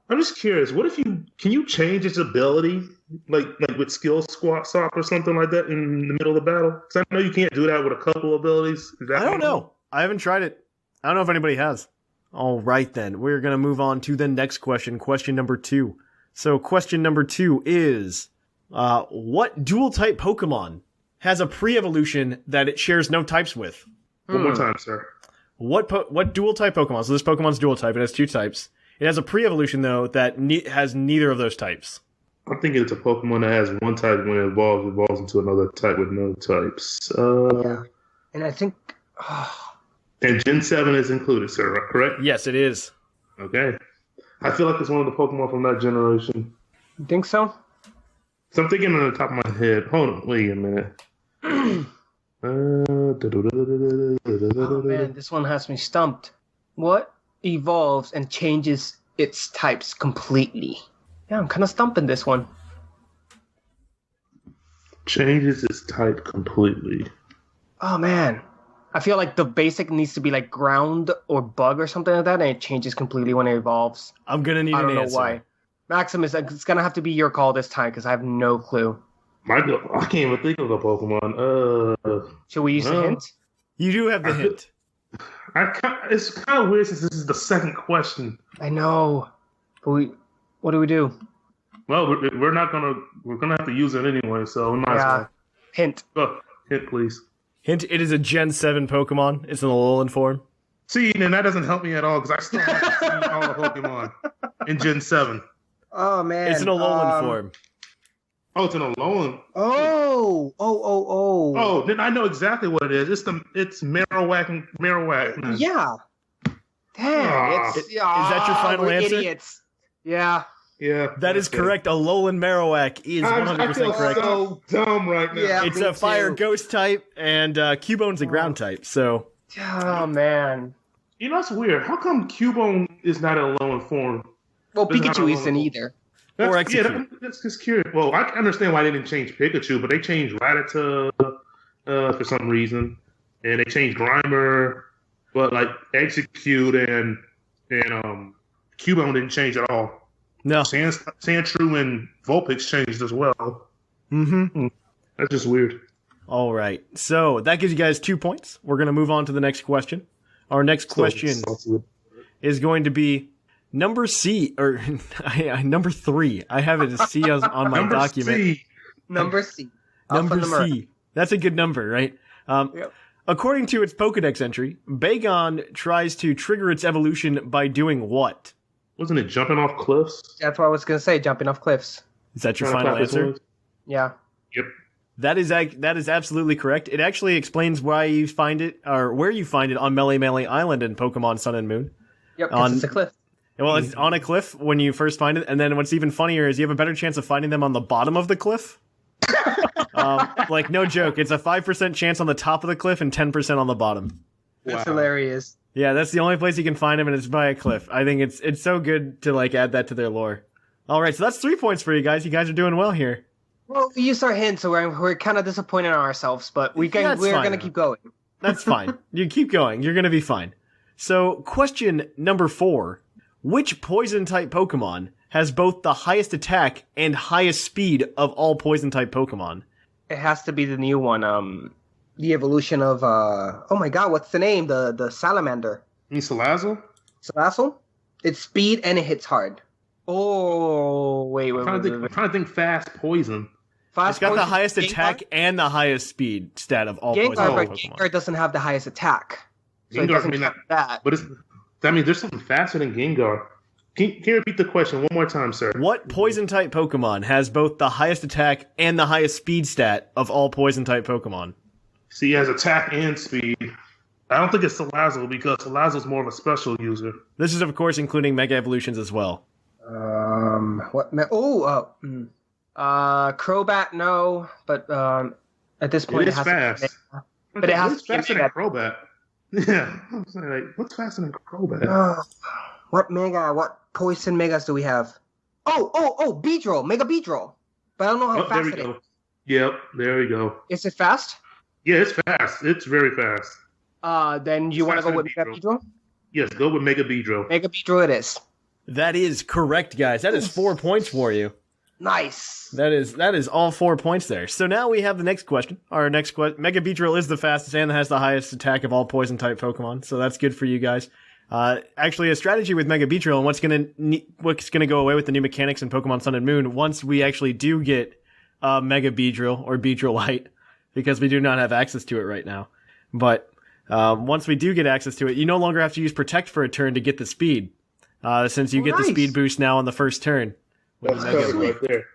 I'm just curious. What if can you change its ability, like with skill swap or something like that in the middle of the battle? Because I know you can't do that with a couple abilities. I don't know. I haven't tried it. I don't know if anybody has. All right, then. We're going to move on to the next question. Question number 2. So question number 2 is, What dual-type Pokemon has a pre-evolution that it shares no types with? One more time, sir. What dual-type Pokemon? So this Pokemon's dual-type. It has 2 types. It has a pre-evolution, though, that has neither of those types. I'm thinking it's a Pokemon that has one type when it evolves into another type with no types. Yeah. And I think... And Gen 7 is included, sir, correct? Yes, it is. Okay. I feel like it's one of the Pokemon from that generation. You think so? So I'm thinking on the top of my head. Hold on, wait a minute. Oh man, this one has me stumped. What evolves and changes its types completely? Yeah, I'm kind of stumping this one. Changes its type completely. Oh man, I feel like the basic needs to be like ground or bug or something like that, and it changes completely when it evolves. I'm gonna need I don't an know answer. why. Maximus, it's gonna have to be your call this time because I have no clue. I can't even think of the Pokemon. Should we use a hint? You do have the hint. It's kind of weird since this is the second question. I know, but what do we do? Well, we're gonna have to use it anyway, so we might as well. Hint. Oh, hint, please. Hint, it is a Gen 7 Pokemon. It's in the Alolan form. See, then that doesn't help me at all because I still haven't seen all the Pokemon in Gen 7. Oh man, It's in Alolan form. Oh, it's an Alolan. Oh, then I know exactly what it is. It's Marowak and Marowak. yeah. Dang, Is that your final we're answer? Idiots. Yeah. Yeah. That is correct. Alolan Marowak is 100% I feel correct. so dumb right now. Yeah. It's me a fire too. ghost type, and Cubone's a ground type, so... Oh man. You know, it's weird. How come Cubone is not in Alolan form? Well, Doesn't have Pikachu a isn't Alolan- either. Or Yeah, Execute. that's just curious. Well, I can understand why they didn't change Pikachu, but they changed Rattata for some reason, and they changed Grimer, but like Execute and Cubone didn't change at all. No. Sandshrew and Vulpix changed as well. Mm-hmm. That's just weird. All right. So that gives you guys 2 points. We're going to move on to the next question. Our next question is going to be number C, or number 3. I have it as C on my Number document. C. Number C. Number Alphanumeric. C. That's a good number, right? Yep. According to its Pokedex entry, Bagon tries to trigger its evolution by doing what? Wasn't it jumping off cliffs? That's what I was gonna say. Jumping off cliffs. Is that your Trying to final clap his answer? hands? Yeah. Yep. That is absolutely correct. It actually explains why you find it, or where you find it on Melee Island in Pokemon Sun and Moon. Yep. 'Cause it's a cliff. Well, it's on a cliff when you first find it, and then what's even funnier is you have a better chance of finding them on the bottom of the cliff. Like, no joke, it's a 5% chance on the top of the cliff and 10% on the bottom. That's hilarious. Yeah, that's the only place you can find them, and it's by a cliff. I think it's so good to like add that to their lore. All right, so that's 3 points for you guys. You guys are doing well here. Well, we used our hint, so we're kind of disappointed in ourselves, but we're That's going fine, to though. keep going. That's fine. You keep going. You're going to be fine. So, question number 4. Which poison-type Pokemon has both the highest attack and highest speed of all poison-type Pokemon? It has to be the new one. The evolution of oh my god, what's the name? The salamander. Salazzle? Salazzle? It's speed and it hits hard. Oh wait. I'm trying to think fast poison. Fast It's got the poison- highest Gengar? attack and the highest speed stat of all Gengar, poison-type but Pokemon. Gengar doesn't have the highest attack. So it Gengar, doesn't I mean, count that. But there's something faster than Gengar. Can you repeat the question one more time, sir? What poison-type Pokemon has both the highest attack and the highest speed stat of all poison-type Pokemon? See, he has attack and speed. I don't think it's Salazzle because Salazzle's more of a special user. This is, of course, including Mega Evolutions as well. Crobat, no, but at this point It is has fast. But it has What's to be faster than Mega. Crobat? Yeah, I'm saying, like, what's faster than Crobat? What poison megas do we have? Oh, Beedrill, Mega Beedrill. But I don't know how Oh, there we fast it is. go. Yep, there we go. Is it fast? Yeah, it's fast. It's very fast. Then you want to Faster go with than Mega Beedrill? Yes, go with Mega Beedrill. Mega Beedrill it is. That is correct, guys. That is 4 points for you. Nice. That is all 4 points there. So now we have the next question. Our next question. Mega Beedrill is the fastest and has the highest attack of all poison-type Pokemon, so that's good for you guys. Actually, a strategy with Mega Beedrill and what's gonna go away with the new mechanics in Pokemon Sun and Moon once we actually do get Mega Beedrill or Beedrillite because we do not have access to it right now. But once we do get access to it, you no longer have to use Protect for a turn to get the speed, since you get the speed boost now on the first turn. That's covered right there.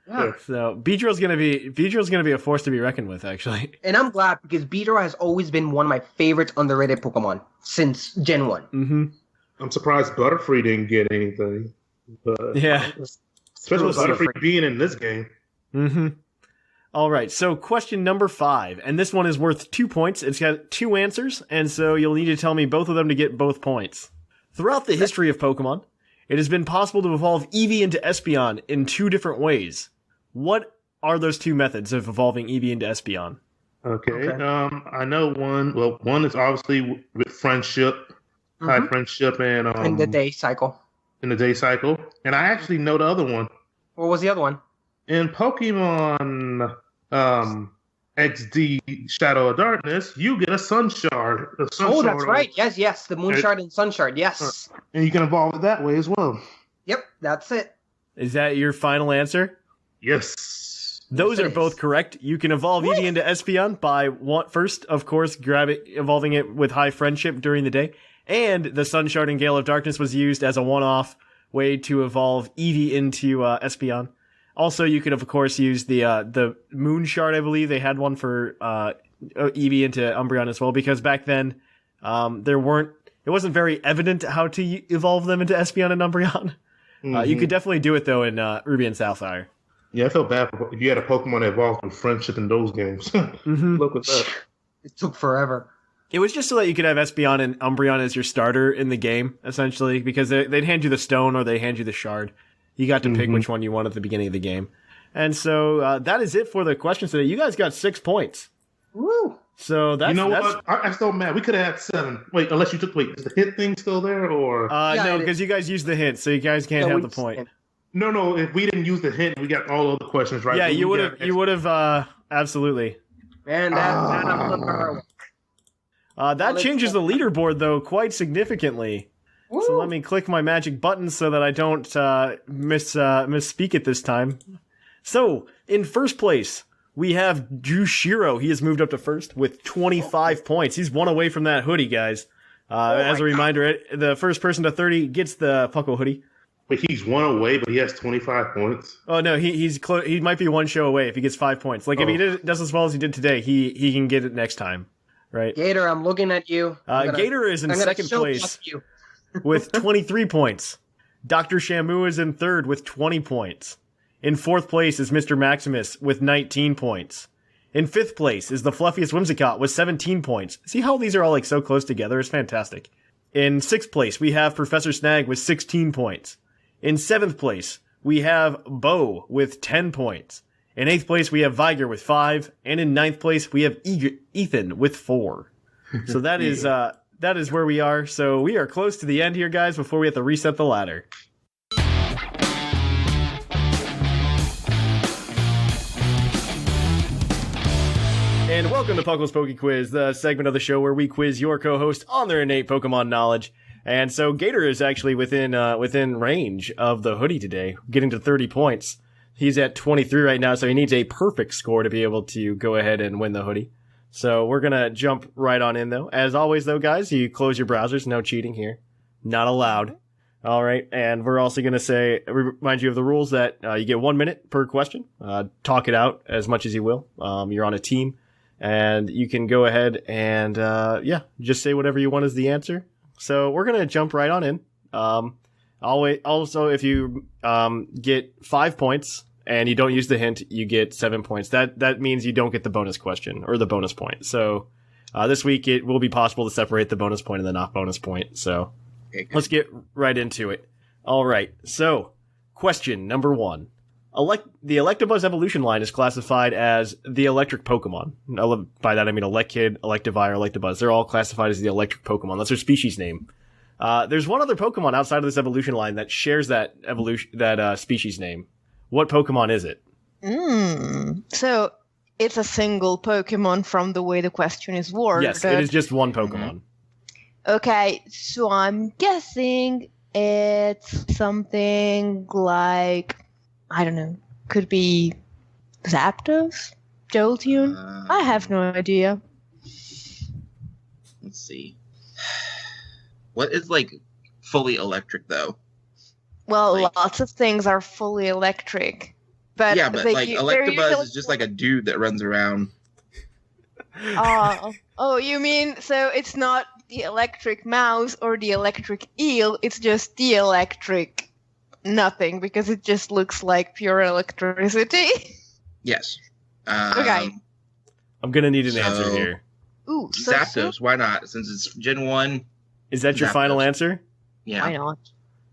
Yeah. So Beedrill's gonna be a force to be reckoned with, actually. And I'm glad because Beedrill has always been one of my favorite underrated Pokemon since Gen 1. Mm-hmm. I'm surprised Butterfree didn't get anything. But Yeah. Especially with Butterfree being in this game. Mm-hmm. All right, so question number 5, and this one is worth 2 points. It's got 2 answers, and so you'll need to tell me both of them to get both points. Throughout the history of Pokemon, it has been possible to evolve Eevee into Espeon in 2 different ways. What are those 2 methods of evolving Eevee into Espeon? Okay. I know one. Well, one is obviously with friendship, high friendship, and In the day cycle. In the day cycle, and I actually know the other one. What was the other one? In Pokemon XD Shadow of Darkness, you get a Sun Shard. That's right. Yes. The Moon Shard and Sun Shard. Yes. And you can evolve it that way as well. Yep, that's it. Is that your final answer? Yes. Those are both correct. You can evolve Eevee into Espeon by first, of course, evolving it with high friendship during the day. And the Sun Shard and Gale of Darkness was used as a one-off way to evolve Eevee into Espeon. Also, you could, of course, use the Moon Shard, I believe. They had one for Eevee into Umbreon as well, because back then it wasn't very evident how to evolve them into Espeon and Umbreon. You could definitely do it, though, in Ruby and Sapphire. Yeah, I felt bad if you had a Pokemon that evolved with friendship in those games. Look at that. It took forever. It was just so that you could have Espeon and Umbreon as your starter in the game, essentially, because they'd hand you the stone or they'd hand you the shard. You got to pick which one you want at the beginning of the game. And so that is it for the questions today. You guys got 6 points. Woo! So that's... what? I'm still mad. We could have had 7. Wait, unless you took... Wait, is the hint thing still there, or...? No, because you guys used the hint, so you guys can't have the point. No, if we didn't use the hint, we got all of the questions right. Yeah, you would have, absolutely. Man, that changes the leaderboard, though, quite significantly. Woo. So let me click my magic button so that I don't misspeak it this time. So, in first place, we have Jushiro. He has moved up to first with 25 points. He's 1 away from that hoodie, guys. As a reminder, the first person to 30 gets the Puckle hoodie. Wait, he's 1 away, but he has 25 points? Oh, no, he's close. He might be 1 show away if he gets 5 points. Like, if he does as well as he did today, he can get it next time, right? Gator, I'm looking at you. Gator is in second place with 23 points. Dr. Shamu is in third with 20 points. In fourth place is Mr. Maximus with 19 points. In fifth place is the fluffiest Whimsicott with 17 points. See how these are all like so close together? It's fantastic. In sixth place, we have Professor Snag with 16 points. In seventh place, we have Bo with 10 points. In eighth place, we have Viger with 5. And in ninth place, we have Ethan with 4. So that is where we are. So we are close to the end here, guys, before we have to reset the ladder. And welcome to PokeQuiz PokeQuiz, the segment of the show where we quiz your co-host on their innate Pokemon knowledge. And so Gator is actually within range of the hoodie today, getting to 30 points. He's at 23 right now, so he needs a perfect score to be able to go ahead and win the hoodie. So we're going to jump right on in, though. As always, though, guys, you close your browsers. No cheating here. Not allowed. All right. And we're also going to remind you of the rules that you get 1 minute per question. Talk it out as much as you will. You're on a team. And you can go ahead and, just say whatever you want as the answer. So we're going to jump right on in. Also, if you get 5 points and you don't use the hint, you get 7 points. That means you don't get the bonus question or the bonus point. So this week it will be possible to separate the bonus point and the not bonus point. So let's get right into it. All right. So question number 1. The Electabuzz evolution line is classified as the electric Pokemon. By that I mean Elekid, Electivire, Electabuzz. They're all classified as the electric Pokemon. That's their species name. There's one other Pokemon outside of this evolution line that shares that species name. What Pokemon is it? So it's a single Pokemon from the way the question is worded. Yes, it is just one Pokemon. Okay, so I'm guessing it's something like, I don't know, could be Zapdos? Jolteon? I have no idea. Let's see. What is like fully electric though? Well, Like- lots of things are fully electric. But yeah, but like they're Electabuzz usually- is just like a dude that runs around. Oh, you mean so it's not the electric mouse or the electric eel, it's just the electric nothing because it just looks like pure electricity. Yes. Okay. I'm gonna need an So- answer here. Ooh, so Zapdos, why not? Since it's Gen 1. Is that your Zapdos. final answer? Yeah. why not?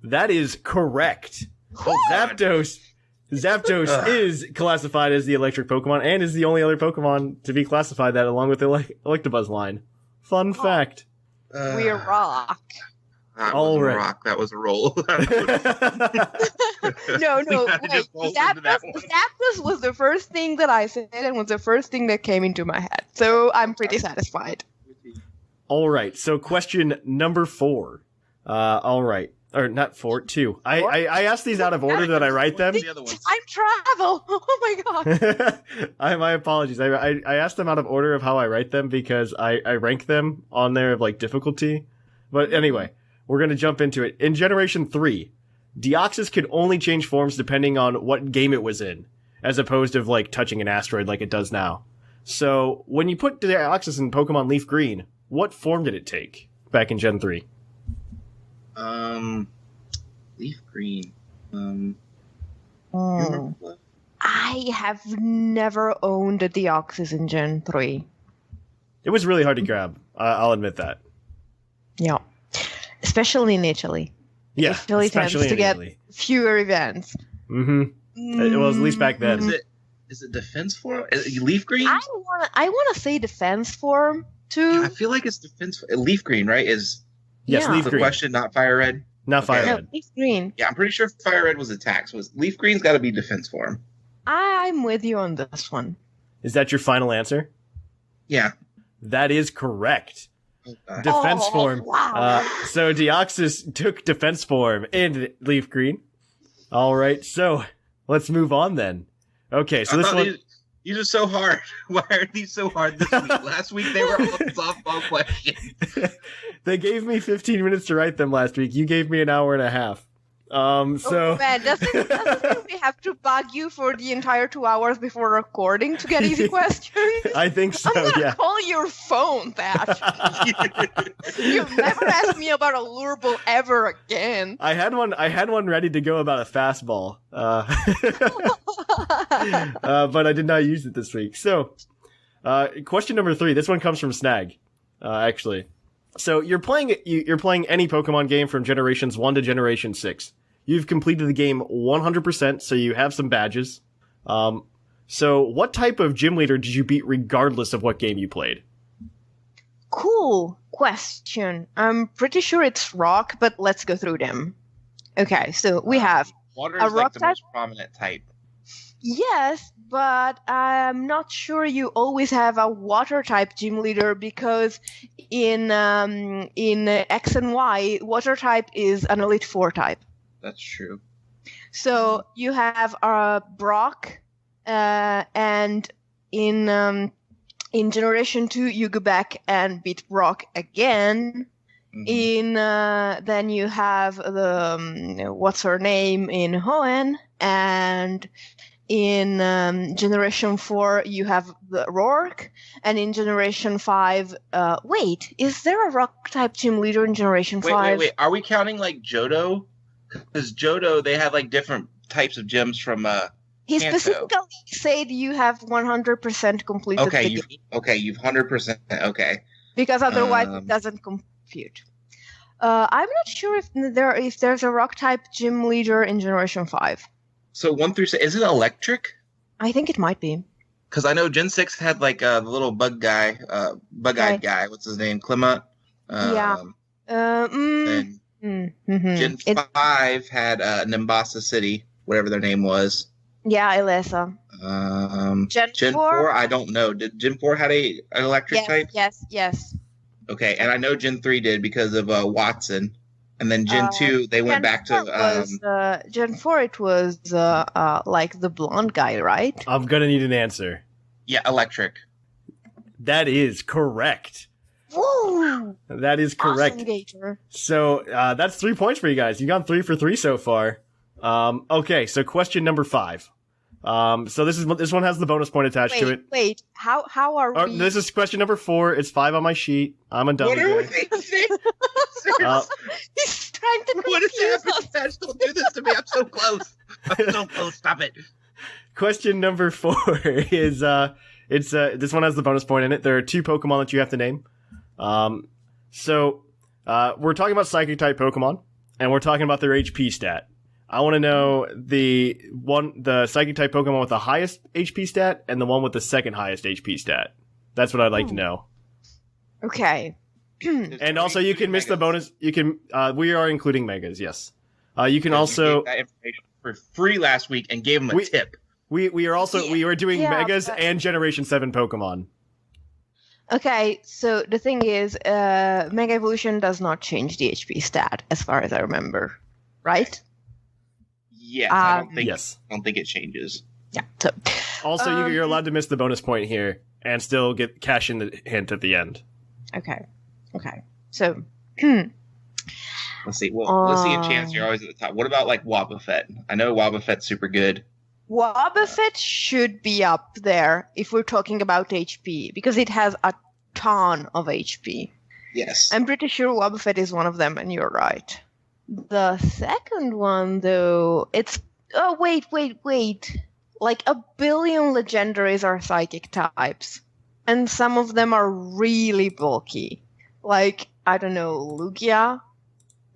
That is correct. Zapdos Ugh. is classified as the electric Pokemon and is the only other Pokemon to be classified that along with the Electabuzz line. Fun fact. We rock. That All was right. a rock. That was a roll. No, I wait. just rolled into that one. Zapdos was the first thing that I said and was the first thing that came into my head. So I'm pretty satisfied. All right. So question number 4. All right. Or not 4, 2. I asked these out of order that I write them. The other ones. Time travel! Oh my god. My apologies. I asked them out of order of how I write them because I rank them on there of like difficulty. But anyway, we're going to jump into it. In Generation 3, Deoxys could only change forms depending on what game it was in, as opposed to like touching an asteroid like it does now. So when you put Deoxys in Pokemon Leaf Green, what form did it take back in Gen 3? Leaf Green. I have never owned a Deoxys in Gen 3. It was really hard to grab. I'll admit that. Yeah. Especially in Italy. Yeah, Italy tends especially to in get Italy. fewer events. Mm-hmm. Well, at least back then. Is it defense form? Is it Leaf Green? I wanna say defense form too. Yeah, I feel like it's defense. Leaf Green, right? Is Yes, Yeah. Leaf the Green. question not Fire Red? Not Fire Okay. No, Red. leaf green. Yeah, I'm pretty sure Fire Red was attack. So Leaf Green's got to be defense form. I'm with you on this one. Is that your final answer? Yeah. That is correct. Uh, Defense Oh, form. wow. So Deoxys took defense form in Leaf Green. All right, so let's move on then. Okay, so I this thought one. these are so hard. Why are these so hard this week? Last week they were all softball questions. They gave me 15 minutes to write them last week. You gave me an hour and a half. So Oh man, doesn't we have to bug you for the entire 2 hours before recording to get easy questions? I think so. I'm gonna Yeah. call your phone, Thatch. You've never asked me about a lure ball ever again. I had one ready to go about a fastball, but I did not use it this week. So, question number 3. This one comes from Snag, actually. So you're playing any Pokemon game from generations 1 to generation 6. You've completed the game 100%, so you have some badges. So what type of gym leader did you beat regardless of what game you played? Cool question. I'm pretty sure it's rock, but let's go through them. Okay, so we have Water A is rock like the type? most prominent type. yes, but I'm not sure you always have a water type gym leader because in X and Y, water type is an Elite Four type. That's true. So you have Brock, and in Generation 2 you go back and beat Brock again. Mhm. Then you have the what's her name in Hoenn, and in Generation 4 you have the Rourke, and in Generation 5, wait, is there a rock type gym leader in Generation 5? Wait. Are we counting like Johto? Because Johto, they have like different types of gems from He Kanto. specifically said you have 100% completed Okay, the game, you've 100%. Okay. because otherwise um, it doesn't compute. I'm not sure if there's a rock type gym leader in Generation 5. So 1 through 6, is it electric? I think it might be. Because I know Gen 6 had like the little bug-eyed Right. guy. What's his name? Clement. Yeah. And Gen It- 5 had Nimbasa City, whatever their name was. yeah, Elesa. Gen 4, I don't know. Did Gen 4 had an electric type? Yes. Okay, and I know Gen 3 did because of Watson. And then Gen 2, they went back to... Gen 4, it was like the blonde guy, right? I'm gonna need an answer. Yeah, Electric. That is correct. Woo! That is correct. Awesome, Gator. So that's 3 points for you guys. You got 3 for 3 so far. Okay, so question number 5. So this one has the bonus point attached to it. Wait, how are we? This is question number 4. It's 5 on my sheet. I'm a dummy. What are we thinking? He's trying to What is confuse us. happening? Don't do this to me. I'm so close. I'm so close. Stop it. Question number 4 is this one has the bonus point in it. There are 2 Pokemon that you have to name. So we're talking about Psychic type Pokemon, and we're talking about their HP stat. I want to know the Psychic type Pokemon with the highest HP stat and the one with the second highest HP stat. That's what I'd like to know. Okay. And also, you can miss the bonus. You can. We are including megas. Yes. You can also. Gave that information for free last week and gave him a tip. We were doing megas and Generation 7 Pokemon. Okay, so the thing is, Mega Evolution does not change the HP stat, as far as I remember, right? Yes, I don't think. Yes. I don't think it changes. Yeah. So, also, you're allowed to miss the bonus point here and still get cash in the hint at the end. Okay. So, Let's see. Well, let's see a chance. You're always at the top. What about like Wobbuffet? I know Wobbuffet's super good. Wobbuffet should be up there if we're talking about HP, because it has a ton of HP. Yes. I'm pretty sure Wobbuffet is one of them, and you're right. The second one, though, it's... Oh, wait. Like 1 billion legendaries are psychic types, and some of them are really bulky. Like, I don't know, Lugia?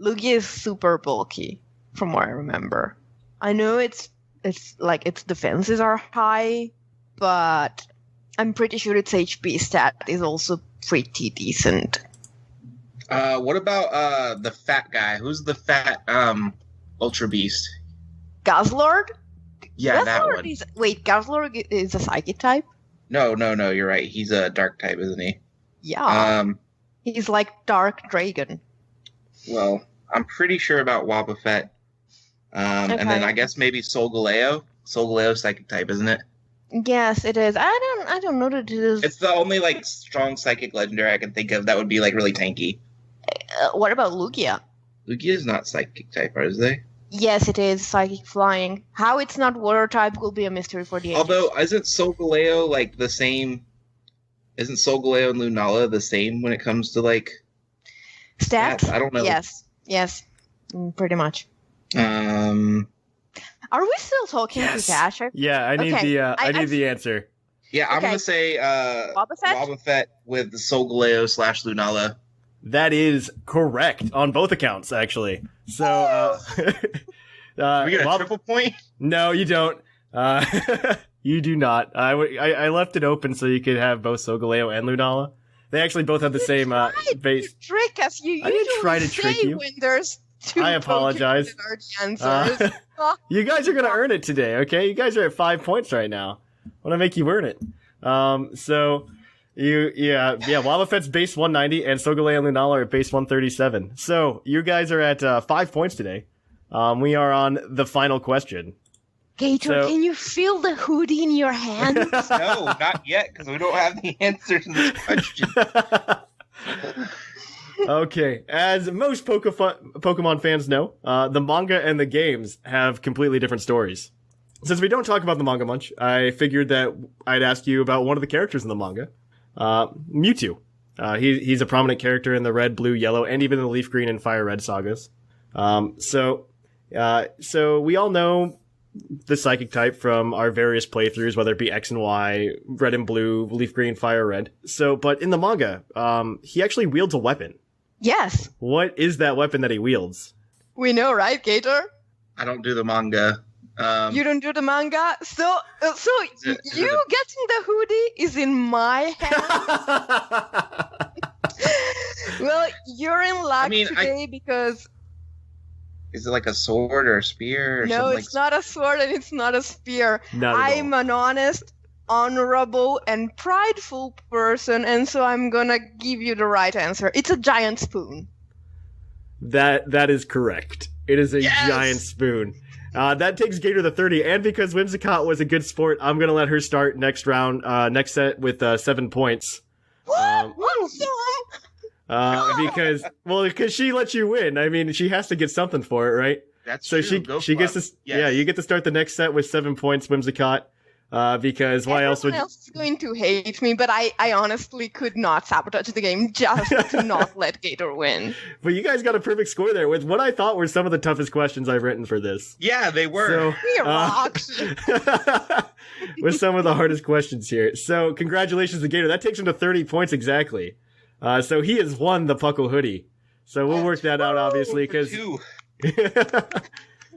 Lugia is super bulky, from what I remember. I know it's like its defenses are high, but I'm pretty sure its HP stat is also pretty decent. What about the fat guy? Who's the fat Ultra Beast? Guzzlord? Yeah, Guzzlord that one. Guzzlord is a psychic type? No, you're right. He's a dark type, isn't he? Yeah. He's like Dark Dragon. Well, I'm pretty sure about Wobbuffet. And then I guess maybe Solgaleo. Solgaleo's psychic type, isn't it? Yes, it is. I don't know that it is. It's the only like strong psychic legendary I can think of that would be like really tanky. What about Lugia? Lugia is not psychic type, is they? Yes, it is psychic flying. How it's not water type will be a mystery for the ages. Although, isn't Solgaleo like the same? Isn't Solgaleo and Lunala the same when it comes to like stats? I don't know. Yes, pretty much. Are we still talking to Thatch? Yeah, I need the answer. Yeah, I'm gonna say Wobbuffet with Solgaleo / Lunala. That is correct on both accounts, actually. So, we get a triple point? No, you don't. You do not. I left it open so you could have both Solgaleo and Lunala. They actually both have the same base. Trick us. You I didn't try to trick you. When there's two I apologize. Answers. You guys are gonna earn it today, okay? You guys are at 5 points right now. I want to make you earn it. Wobbuffet's base 190 and Solgaleo and Lunala are at base 137. So you guys are at 5 points today. We are on the final question. Gator, can you feel the hoodie in your hands? No, not yet, because we don't have the answer to this question. Okay, as most Pokemon fans know, the manga and the games have completely different stories. Since we don't talk about the manga much, I figured that I'd ask you about one of the characters in the manga, Mewtwo. He's a prominent character in the Red, Blue, Yellow, and even the Leaf Green and Fire Red sagas. So we all know the psychic type from our various playthroughs, whether it be X and Y, Red and Blue, Leaf Green, Fire Red. But in the manga, he actually wields a weapon. Yes. What is that weapon that he wields? We know, right, Gator? I don't do the manga. You don't do the manga? So you getting the hoodie is in my hand? Well, you're in luck today because... Is it like a sword or a spear? Or no, it's not a sword and it's not a spear. I'm an honest, honorable, and prideful person, and so I'm gonna give you the right answer. It's a giant spoon. That is correct. It is a giant spoon. That takes Gator to 30, and because Whimsicott was a good sport, I'm going to let her start next round, next set with 7 points. Because she let you win. I mean, she has to get something for it, right? That's so true. she gets to you get to start the next set with 7 points, Whimsicott. Because why else would else is going to hate me? But I honestly could not sabotage the game just to not let Gator win. But you guys got a perfect score there with what I thought were some of the toughest questions I've written for this. Yeah, they were. So, We rocked. with some of the hardest questions here. So congratulations to Gator. That takes him to 30 points exactly. So he has won the Puckle hoodie. So we'll work that out, obviously, because.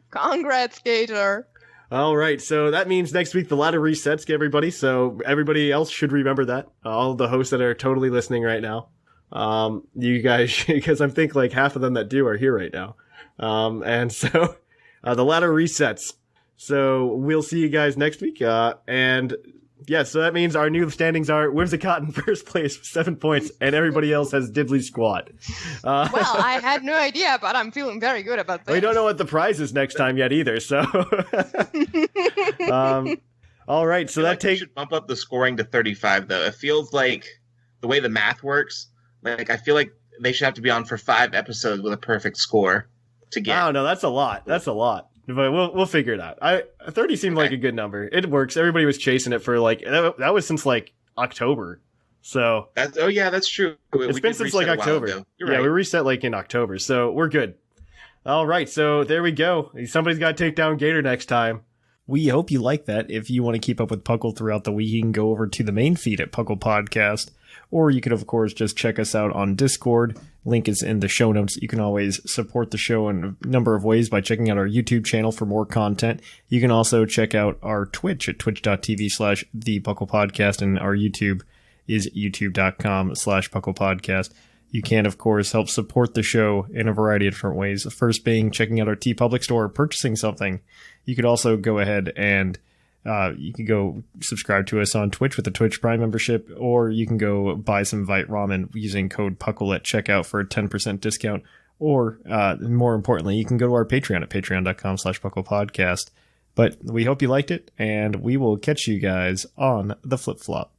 Congrats, Gator. All right, so that means next week the ladder resets, everybody. So everybody else should remember that. All the hosts that are totally listening right now, you guys, because I think like half of them that do are here right now. And so the ladder resets. So we'll see you guys next week. And yeah, so that means our new standings are Whimsicott in first place with 7 points, and everybody else has Diddley Squad. Well, I had no idea, but I'm feeling very good about this. We don't know what the prize is next time yet either, so. All right, so that takes. We should bump up the scoring to 35, though. It feels like the way the math works, like I feel like they should have to be on for 5 episodes with a perfect score to get. Oh, no, that's a lot. That's a lot. But we'll figure it out. 30 seemed like a good number. It works. Everybody was chasing it for like that was since like October. So that's true. It's been since like October. Right. We reset like in October, so we're good. All right, so there we go. Somebody's got to take down Gator next time. We hope you like that. If you want to keep up with Puckle throughout the week, you can go over to the main feed at Puckle Podcast, or you could, of course, just check us out on Discord. Link is in the show notes. You can always support the show in a number of ways by checking out our YouTube channel for more content. You can also check out our Twitch at twitch.tv/thepucklepodcast, and our YouTube is youtube.com/pucklepodcast. You can, of course, help support the show in a variety of different ways. The first being checking out our TeePublic store or purchasing something. You could also go ahead and you can go subscribe to us on Twitch with a Twitch Prime membership, or you can go buy some Vite Ramen using code PUCKLE at checkout for a 10% discount. Or, more importantly, you can go to our Patreon at patreon.com/PucklePodcast. But we hope you liked it, and we will catch you guys on the flip-flop.